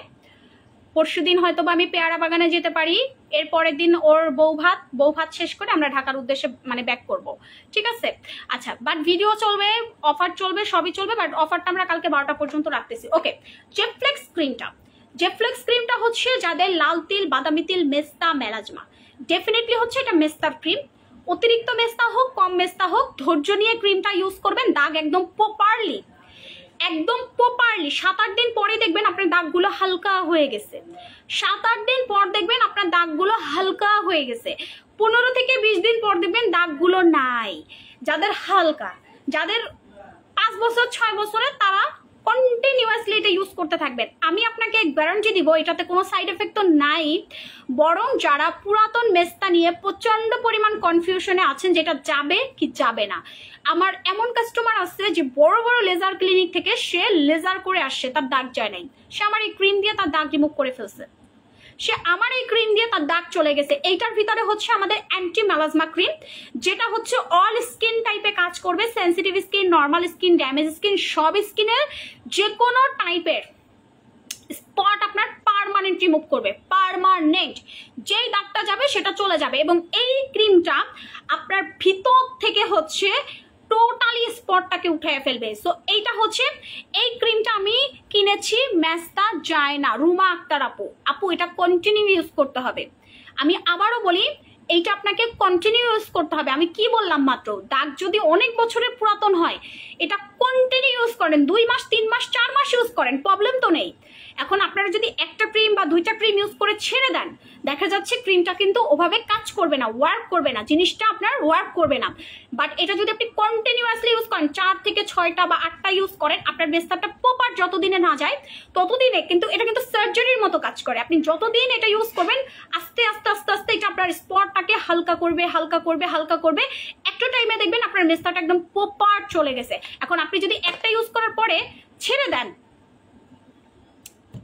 পরশু দিন হয়তো বা আমি পেয়ারা বাগানে যেতে পারি, এর পরের দিন ওর বউ ভাত শেষ করে আমরা ঢাকার উদ্দেশ্যে মানে ব্যাক করব, ঠিক আছে? আচ্ছা বাট ভিডিও চলবে, অফার চলবে, সবই চলবে, বাট অফারটা আমরা কালকে 12টা পর্যন্ত রাখতেছি। ওকে, জেফ্লেক্স ক্রিমটা হচ্ছে যাদের লাল তিল, বাদামি তিল, মেস্তা, মেলাজমা, ডেফিনেটলি হচ্ছে এটা মেস্তার ক্রিম, অতিরিক্ত মেস্তা হোক কম মেস্তা হোক ধৈর্য নিয়ে ক্রিমটা ইউজ করবেন, দাগ একদম প্রপারলি 7-8 দিন পরে দেখবেন আপনার দাগগুলো হালকা হয়ে গেছে, 7-8 দিন পর দেখবেন আপনার দাগগুলো হালকা হয়ে গেছে, 15 থেকে 20 দিন পর দেখবেন দাগগুলো নাই। যাদের হালকা, যাদের 5 বছর 6 বছরের, তারা কন্টিনিউয়াসলি এটা ইউজ করতে থাকবেন, আমি আপনাকে গ্যারান্টি দিব এটাতে কোনো সাইড এফেক্ট তো নাই, বরং যারা পুরাতন মেস্তা নিয়ে প্রচন্ড পরিমাণ কনফিউশনে আছেন যেটা যাবে কি যাবে না, আমার এমন কাস্টমার আছে যে বড় বড় লেজার ক্লিনিক থেকে সে লেজার করে আসছে, তার দাগ যায় নাই, সে আমার এই ক্রিম দিয়ে তার দাগ রিমুভ করে ফেলছে, সে আমার এই ক্রিম দিয়ে তার দাগ চলে গেছে। এইটার ভিতরে হচ্ছে আমাদের অ্যান্টি মেলাজমা ক্রিম, যেটা হচ্ছে অল স্কিন টাইপে কাজ করবে, sensitive skin, normal skin, damage skin, সব স্কিনের যে কোনো টাইপের স্পট আপনার পার্মানেন্ট রিমুভ করবে, পার্মানেন্ট, যেই দাগটা যাবে সেটা চলে যাবে, এবং এই ক্রিমটা আপনার ভিতর থেকে হচ্ছে টোটালি স্পটটাকে উঠিয়ে ফেলবে। সো এইটা হচ্ছে এই ক্রিমটা আমি কিনেছি, মেস্তা যায় না, রুমা আক্তার আপু এটা কন্টিনিউ ইউজ করতে হবে, আমি আবারও বলি এইটা আপনাকে কন্টিনিউ ইউজ করতে হবে। আমি কি বললাম মাত্র, দাগ যদি অনেক বছরের পুরাতন হয় এটা কন্টিনিউ ইউজ করেন, 2 মাস 3 মাস 4 মাস ইউজ করেন, প্রবলেম তো নেই। এখন আপনারা যদি একটা ক্রিম বা দুইটা ক্রিম ইউজ করে ছেড়ে দেন, দেখা যাচ্ছে ক্রিমটা কিন্তু ওভাবে কাজ করবে না, ওয়ার্ক করবে না, জিনিসটা আপনার ওয়ার্ক করবে না। বাট এটা যদি আপনি কন্টিনিউয়াসলি ইউজ করেন, 4 থেকে 6টা বা 8টা ইউজ করেন, আপনার মেস্তাটা প্রপার যতদিনে না যায় ততদিনে কিন্তু এটা কিন্তু সার্জারির মতো কাজ করে। আপনি যতদিন এটা ইউজ করবেন আস্তে আস্তে আস্তে আস্তে এটা আপনার স্পটটাকে হালকা করবে, হালকা করবে, হালকা করবে, একটা টাইমে দেখবেন আপনার মেস্তাটা একদম প্রপার চলে গেছে। এখন আপনি যদি একটা ইউজ করার পরে ছেড়ে দেন,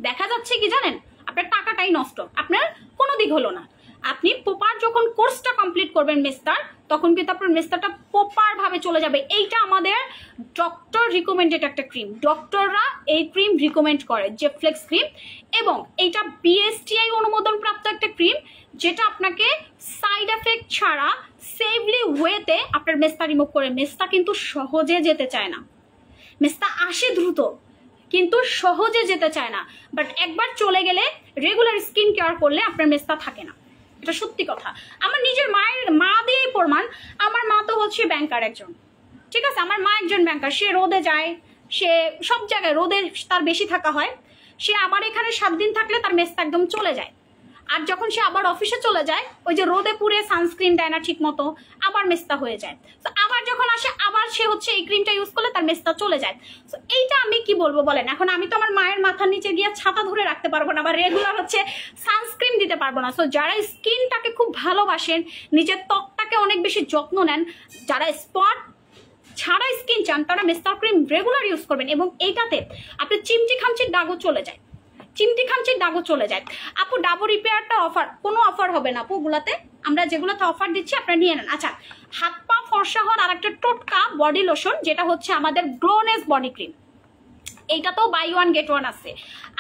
দেখা যাচ্ছে কি জানেন, আপনার টাকাটাই নষ্ট, আপনার কোনো দিক হলো না। আপনি প্রপার যখন কোর্সটা কমপ্লিট করবেন মেস্তার, তখন কিন্তু আপনার মেস্তাটা প্রপার ভাবে চলে যাবে। এইটা আমাদের ডক্টর রিকমেন্ডেড একটা ক্রিম, ডক্টররা এই ক্রিম রিকমেন্ড করে, জেফ্লেক্স ক্রিম, এবং এইটা বিএসটিআই অনুমোদন প্রাপ্ত একটা ক্রিম, যেটা আপনাকে সাইড এফেক্ট ছাড়া সেফলি ওয়েতে আপনার মেস্তা রিমুভ করে। মেস্তা কিন্তু সহজে যেতে চায় না, মেস্তা আসে দ্রুত কিন্তু সহজে যেতে চায় না, বাট একবার চলে গেলে রেগুলার স্কিন কেয়ার করলে আপনার মেস্তা থাকে না, এটা সত্যি কথা। আমার নিজের মা দিয়েই প্রমাণ। আমার মা তো হচ্ছে ব্যাংকার একজন, ঠিক আছে, আমার মা একজন ব্যাংকার, সে রোদে যায়, সে সব জায়গায় রোদে তার বেশি থাকা হয়, সে আবার এখানে 7 দিন থাকলে তার মেস্তা একদম চলে যায়। আর যখন সে আবার অফিসে চলে যায়, ওই যে রোদে পুড়ে সানস্ক্রিন দেয় না ঠিক মতো, আবার মেস্তা হয়ে যায়। তো আবার যখন আসে আবার সে হচ্ছে এই ক্রিমটা ইউজ করলে তার মেস্তা চলে যায়। তো এইটা আমি কি বলবো বলেন, এখন আমি তো আমার মায়ের মাথার নিচে গিয়ে ছাতা ধরে রাখতে পারবো না, বা রেগুলার হচ্ছে সানস্ক্রিন দিতে পারবো না। সো যারা স্কিনটাকে খুব ভালোবাসেন, নিজের ত্বকটাকে অনেক বেশি যত্ন নেন, যারা স্পট ছাড়া স্কিন চান, তারা মেস্তা ক্রিম রেগুলার ইউজ করবেন। এবং এইটাতে আপনি চিমটি খামচির দাগও চলে যায়, চিমটি খামচির দাগও চলে যায়। আপু ডাবল রিপেয়ারটা অফার, কোনো অফার হবে না আপু গুলাতে, আমরা যেগুলোতে অফার দিচ্ছি আপনারা নিয়ে নেন। আচ্ছা, হাত পা ফর্সা হওয়ার আর একটা টোটকা বডি লোশন, যেটা হচ্ছে আমাদের গ্লোনেস বডি ক্রিম। এইটাতেও বাই 1 get 1 আছে।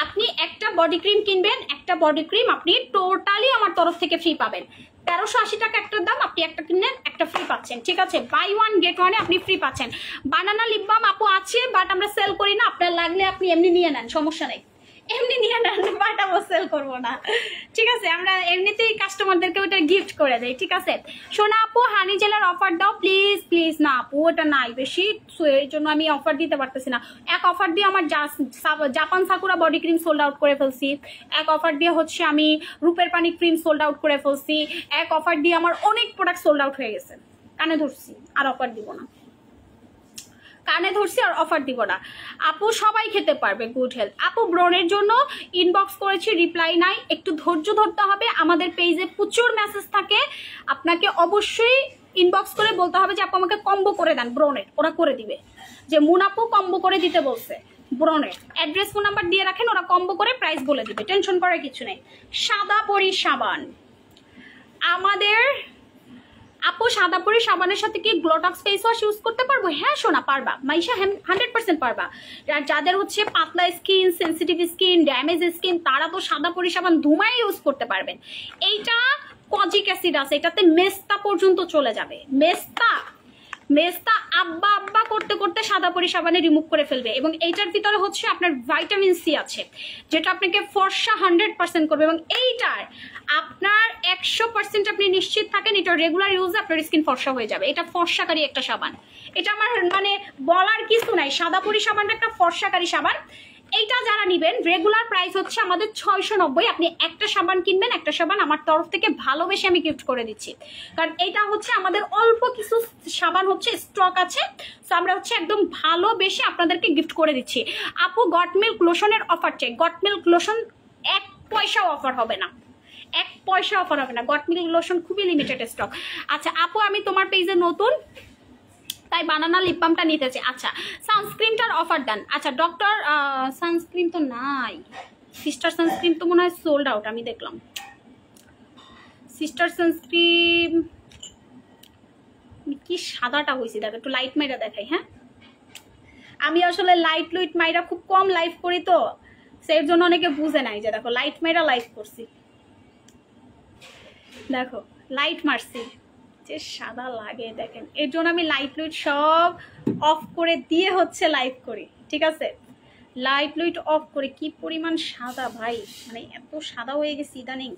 আপনি একটা বডি ক্রিম কিনবেন, একটা বডি ক্রিম আপনি টোটালি আমার তরফ থেকে ফ্রি পাবেন। 1380 টাকা একটার দাম, আপনি একটা কিনলেন একটা ফ্রি পাচ্ছেন, ঠিক আছে, বাই 1 get 1 আপনি ফ্রি পাচ্ছেন। বানানা লিপ বাম আপু আছে, বাট আমরা সেল করি না, আপনার লাগলে আপনি এমনি নিয়ে নেন, সমস্যা নেই, এমনি নিয়ে নেন, বাট আমরা সেল করবো না, ঠিক আছে, আমরা এমনিতেই কাস্টমারদেরকে ওটা গিফট করে দেয়, ঠিক আছে। সোনা আপু হানি জেলের অফার দাও প্লিজ প্লিজ। না আপু ওটা নাই বেশি, এই জন্য আমি অফার দিতে পারতেছি না। এক অফার দিয়ে আমার Japan sakura body cream sold out করে ফেলছি, এক অফার দিয়ে হচ্ছে আমি রূপের পানি ক্রিম সোল্ড আউট করে ফেলছি, এক অফার দিয়ে আমার অনেক প্রোডাক্ট সোল্ড আউট হয়ে গেছে। কানে ধরছি, আর অফার দিব না, কানে ধরছি আর অফার দিব না। আপু সবাই খেতে পারবে গুড হেলথ। আপু ব্রণের জন্য ইনবক্স করেছি, রিপ্লাই নাই, একটু ধৈর্য ধরতে হবে। আমাদের পেজে প্রচুর মেসেজ থাকে, আপনাকে অবশ্যই ইনবক্স করে বলতে হবে যে আপু আমাকে কম্বো করে দেন ব্রণের, ওরা করে দিবে। যে মুনাপু কম্বো করে দিতে বলছে ব্রণের, অ্যাড্রেস ফোন নাম্বার দিয়ে রাখেন, ওরা কম্বো করে প্রাইস বলে দিবে, টেনশন করার কিছু নেই। সাদা পরি সাবান, আমাদের আপু সাদা পরি সাবানের সাথে কি গ্লোটক্স ফেস ওয়াশ ইউজ করতে পারবো? হ্যাঁ সোনা পারবা, মাইশা 100% পারবা। আর যাদের হচ্ছে পাতলা skin, sensitive skin, damage skin, তারা তো সাদা পরি সাবান ধুমাই ইউজ করতে পারবেন। এইটা কজিক অ্যাসিড আছে, এটাতে মেস্তা পর্যন্ত চলে যাবে, মেস্তা আব্বা আব্বা করতে করতে সাদা পরি সাবানে রিমুভ করে ফেলবে। এবং এইটার ভিতরে হচ্ছে আপনার ভিটামিন সি আছে, যেটা আপনাকে ফর্সা 100% করবে। এবং এইটার আপনার 100% আপনি নিশ্চিত থাকেন এটা রেগুলার ইউজে আপনার স্কিন ফর্সা হয়ে যাবে। এটা ফর্সাকারী একটা সাবান, এটা আমার মানে বলার কিছু নাই, সাদা পরি সাবানটা একটা ফর্সাকারী সাবান। এইটা যারা নিবেন রেগুলার প্রাইস হচ্ছে আমাদের 690। আপনি একটা সাবান কিনবেন, একটা সাবান আমার তরফ থেকে ভালোবেসে আমি গিফট করে দিচ্ছি, কারণ এটা হচ্ছে আমাদের অল্প কিছু সাবান হচ্ছে স্টক আছে, তো আমরা হচ্ছে একদম ভালোবেসে আপনাদেরকে গিফট করে দিচ্ছি। আপু গট মিল্ক লোশনের অফার চাই, গট মিল্ক লোশন 1 পয়সাও অফার হবে না, 1 পয়সা অফার হবে না, গট মিল্ক লোশন খুবই লিমিটেড স্টক। আচ্ছা আপু আমি তোমার পেজে নতুন, তাই বানানা লিপ বামটা নিতে চাই। আচ্ছা সানস্ক্রিনটার অফার দেন। আচ্ছা ডক্টর সানস্ক্রিন তো নাই, সিস্টার সানস্ক্রিন তো মনে হয় সোল্ড আউট, আমি দেখলাম সিস্টার সানস্ক্রিন কি সাদাটা হয়েছে, দেখো একটু লাইট মাইরা দেখাই। হ্যাঁ আমি আসলে লাইট লুইট মাইরা খুব কম লাইভ করি, তো সেই জন্য অনেকে বুঝে নাই যে দেখো লাইট মাইরা লাইভ করছি, দেখো লাইট মারছি যে সাদা লাগে, দেখেন এর জন্য আমি লাইট লুইট সব অফ করে দিয়ে হচ্ছে লাইভ করি, ঠিক আছে, লাইট লুইট অফ করে। কি পরিমাণ সাদা ভাই, মানে এত সাদা হয়ে গেছি ইদানিং,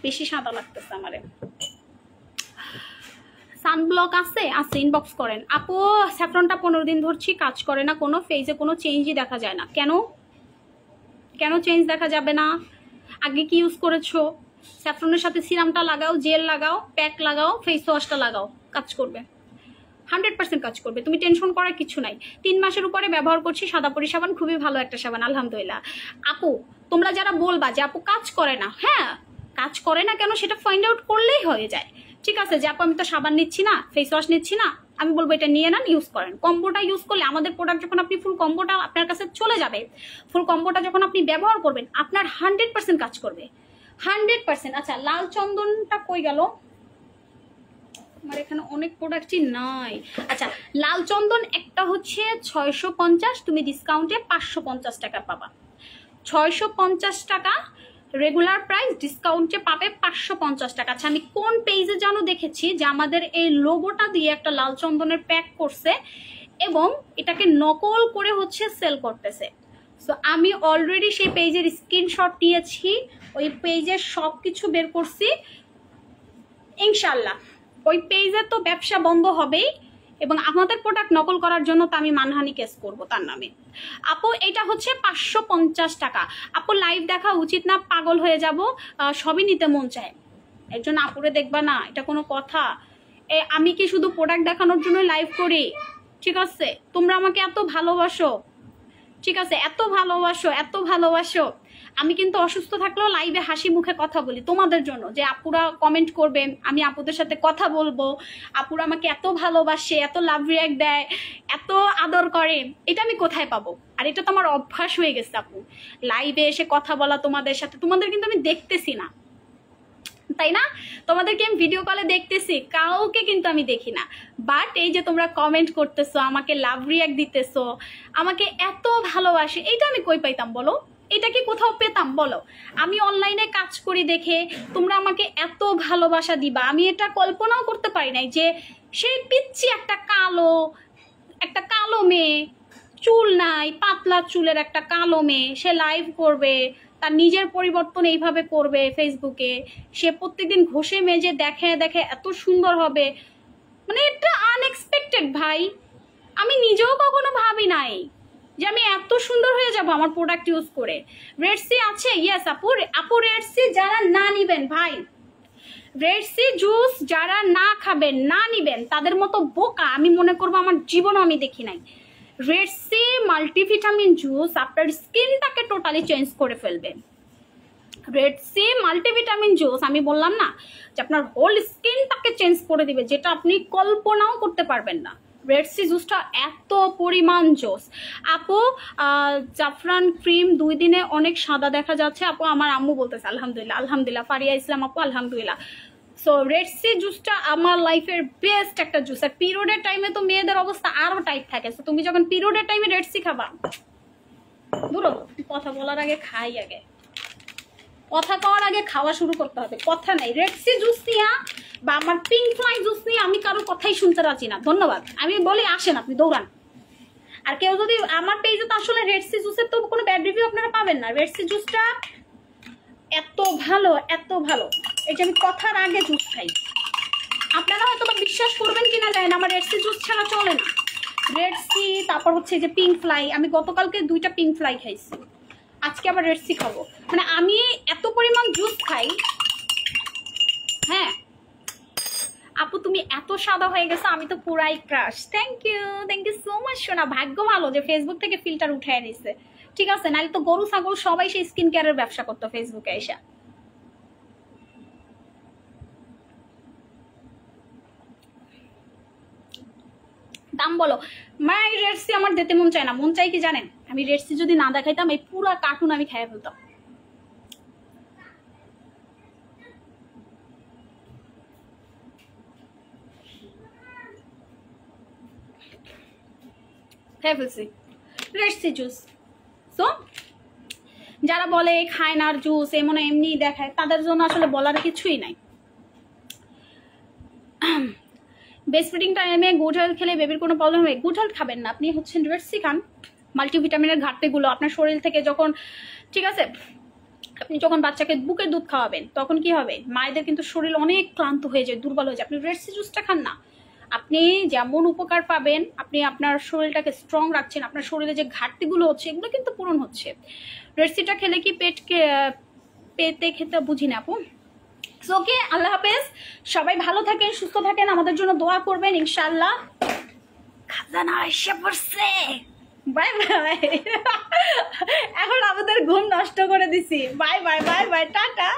বেশি সাদা লাগতেছে আমারে। সানব্লক আছে ইনবক্স করেন। আপু স্যাফরনটা 15 দিন ধরছি, কাজ করে না, কোনো ফেজে কোনো চেঞ্জই দেখা যায় না, কেন চেঞ্জ দেখা যাবে না? আগে কি ইউজ করেছো? স্যাফরনের সাথে সিরামটা লাগাও, জেল লাগাও, প্যাক লাগাও, ফেস ওয়াশটা লাগাও, কাজ করবে, 100% কাজ করবে, তুমি টেনশন করার কিছু নাই। 3 মাসের উপরে ব্যবহার করছি সাদা পরি সাবান, খুবই ভালো একটা সাবান আলহামদুলিল্লাহ। আপু তোমরা যারা বলবা যে আপু কাজ করে না, হ্যাঁ কাজ করে না কেন সেটা ফাইন্ড আউট করলেই হয়ে যায়, ঠিক আছে। যে আপু আমি তো সাবান নিচ্ছি না, ফেস ওয়াশ নিচ্ছি না, আমি বলবো এটা নিয়ে নেন, ইউজ করেন। কম্বোটা ইউজ করলে আমাদের প্রোডাক্ট যখন আপনি ফুল কম্বোটা আপনার কাছে চলে যাবে, ফুল কম্বোটা যখন আপনি ব্যবহার করবেন আপনার 100% কাজ করবে, 100%। আচ্ছা লাল চন্দনটা কই গেল, আমার এখানে অনেক প্রোডাক্টই নাই। আচ্ছা লাল চন্দন একটা হচ্ছে 650, তুমি ডিসকাউন্টে 550 টাকা পাবা। 650 টাকা রেগুলার প্রাইস, ডিসকাউন্টে পাবে 550 টাকা। আচ্ছা আমি কোন পেজে যেন দেখেছি যে আমাদের এই লোগোটা দিয়ে একটা লাল চন্দনের প্যাক করছে এবং এটাকে নকল করে হচ্ছে সেল করতেছে। সো আমি অলরেডি সেই পেজের স্ক্রিনশট নিয়েছি, ওই পেজের সব কিছু বের করছি। ইনশাল্লাহ ওই পেজে তো ব্যবসা বন্ধ হবেই এবং আমাদের প্রোডাক্ট নকল করার জন্য তো আমি মানহানি কেস করব তার নামে। আপু এটা হচ্ছে 550 টাকা। আপু লাইভ দেখা উচিত না, পাগল হয়ে যাব, সবই নিতে মন চায়, এর জন্য আপুরে দেখবা না, এটা কোনো কথা? আমি কি শুধু প্রোডাক্ট দেখানোর জন্য লাইভ করি? ঠিক আছে, তোমরা আমাকে এত ভালোবাসো, ঠিক আছে, এত ভালোবাসো, এত ভালোবাসো। আমি কিন্তু অসুস্থ থাকলেও লাইভে হাসি মুখে কথা বলি তোমাদের জন্য, যে আপুরা কমেন্ট করবেন, আমি আপুদের সাথে কথা বলবো, আপুরা আমাকে এত ভালোবাসে, এত লাভ রিয়াক্ট দেয়, এত আদর করে, এটা আমি কোথায় পাবো? আর এটা তো আমার অভ্যাস হয়ে গেছে আপু, লাইভে এসে কথা বলা তোমাদের সাথে। তোমাদের কিন্তু আমি দেখতেছি না, তাই না? তোমাদেরকে আমি ভিডিও কলে দেখতেছি, কাউকে কিন্তু আমি দেখি না। বাট এই যে তোমরা কমেন্ট করতেছো, আমাকে লাভ রিয়াক্ট দিতেছো, আমাকে এত ভালোবাসে, এইটা আমি কই পাইতাম বলো? এটা কি কোথাও পেতাম বলো? আমি অনলাইনে কাজ করি দেখে তোমরা আমাকে এত ভালোবাসা দিবা, আমি এটা কল্পনাও করতে পারি নাই যে সেই পিচ্ছি একটা কালো মেয়ে, চুল নাই, পাতলা চুলের একটা কালো মেয়ে, সে লাইভ করবে, তার নিজের পরিবর্তন এইভাবে করবে ফেসবুকে, সে প্রত্যেকদিন ঘষে মেজে দেখে দেখে এত সুন্দর হবে। মানে এটা আনএক্সপেক্টেড ভাই, আমি নিজেও কখনো ভাবি নাই যে আমি এত সুন্দর হয়ে যাব আমার প্রোডাক্ট ইউজ করে। রেড সি আছে, ইয়েস আপু রেড সি যারা না নিবেন ভাই, রেড সি জুস যারা না খাবেন, না নিবেন, তাদের মতো বোকা আমি মনে করবো আমার জীবনও আমি দেখি নাই। রেড সি মাল্টিভিটামিন জুস আপনার স্কিনটাকে টোটালি চেঞ্জ করে ফেলবে। রেড সি মাল্টিভিটামিন জুস আমি বললাম না যে আপনার হোল স্কিনটাকে চেঞ্জ করে দিবে, যেটা আপনি কল্পনাও করতে পারবেন না। রেড সি জুসটা এত পরিমাণ জুস। আপু জাফরান ক্রিম 2 দিনে অনেক সাদা দেখা যাচ্ছে আপু, আমার আম্মু বলতেছে। আলহামদুলিল্লাহ, আলহামদুলিল্লাহ ফারিয়া ইসলাম আপু, আলহামদুলিল্লাহ। সো রেড সি জুসটা আমার লাইফের বেস্ট একটা জুস। আর পিরিয়ডের টাইমে তো মেয়েদের অবস্থা আরো টাইট থাকে, তো তুমি যখন পিরিয়ডের টাইমে রেড সি খাবা, বুঝলো, কথা বলার আগে খাই আগে, কথা কওয়ার আগে খাওয়া শুরু করতে হবে। কথা নাই রেড সি জুস নিয়ে বা আমার পিঙ্ক ফ্লাই জুস নিয়ে আমি কারো কথাই শুনতে রাজি না, ধন্যবাদ। আমি বলি আসেন আপনি দৌড়ান। আর কেউ যদি আমার পেজে, তো আসলে রেড সি জুসের তো কোনো ব্যাড রিভিউ আপনারা পাবেন না। রেড সি জুসটা এত ভালো, এত ভালো, এই যে আমি কথার আগে জুস খাই। আপনারা হয়তো বা বিশ্বাস করবেন কিনা জানেন, আমার রেড সি জুস ছাড়া চলে না। রেড সি, তারপর হচ্ছে যে পিঙ্ক ফ্লাই, আমি গতকালকে 2টা পিঙ্ক ফ্লাই খাইছি, আজকে আবার রেড সি খাবো। মানে আমি এত পরিমাণ জুস খাই। হ্যাঁ আপু তুমি এত সাদা হয়ে গেছো, আমি তো পুরাই crush. Thank you so much সোনা। ভাগ্য ভালো যে ফেসবুক থেকে ফিল্টার উঠায় নিছে, ঠিক আছে, নাহলে তো গরু ছাগল সবাই সেই স্কিন কেয়ারের ব্যবসা করতো ফেসবুকে এসে। দাম বলো। মাই রেড সি আমার দিতে মন চায় না, মন চাই কি জানেন, আমি রেড সি যদি না দেখাইতাম এই পুরা কার্টুন আমি খেয়ে ফেলতাম। খেয়ে ফেলছি রেড সি জুস। সো যারা বলে খায় না জুস এমন এমনি দেখায়, তাদের জন্য আসলে বলার কিছুই নাই। বেস্ট ফিডিং টাইমে গুড হেলথ খেলে বেবির কোনো প্রবলেম হবে? গুড হেলথ খাবেন না, আপনি হচ্ছেন রেড সি খান। মাল্টিভিটামিনের ঘাটতিগুলো আপনার শরীর থেকে যখন, ঠিক আছে, আপনি যখন বাচ্চাকে বুকের দুধ খাওয়াবেন তখন কি হবে, মায়েদের কিন্তু শরীর অনেক ক্লান্ত হয়ে যায়, দুর্বল হয়ে যায়। আপনি রেড সি জুসটা খান না, আপনি যেমন উপকার পাবেন, আপনি আপনার শরীরটাকে স্ট্রং রাখছেন, আপনার শরীরে যে ঘাটতিগুলো হচ্ছে এগুলো কিন্তু পূরণ হচ্ছে। রেড সিটা খেলে কি পেতে খেতে বুঝি না আপু। ওকে, আল্লাহ হাফেজ, সবাই ভালো থাকেন, সুস্থ থাকেন, আমাদের জন্য দোয়া করবেন ইনশাআল্লাহ। খাজানা এসে পড়ছে, বাই বাই। এখন আমাদের ঘুম নষ্ট করে দিছি, bye bye bye bye, tata.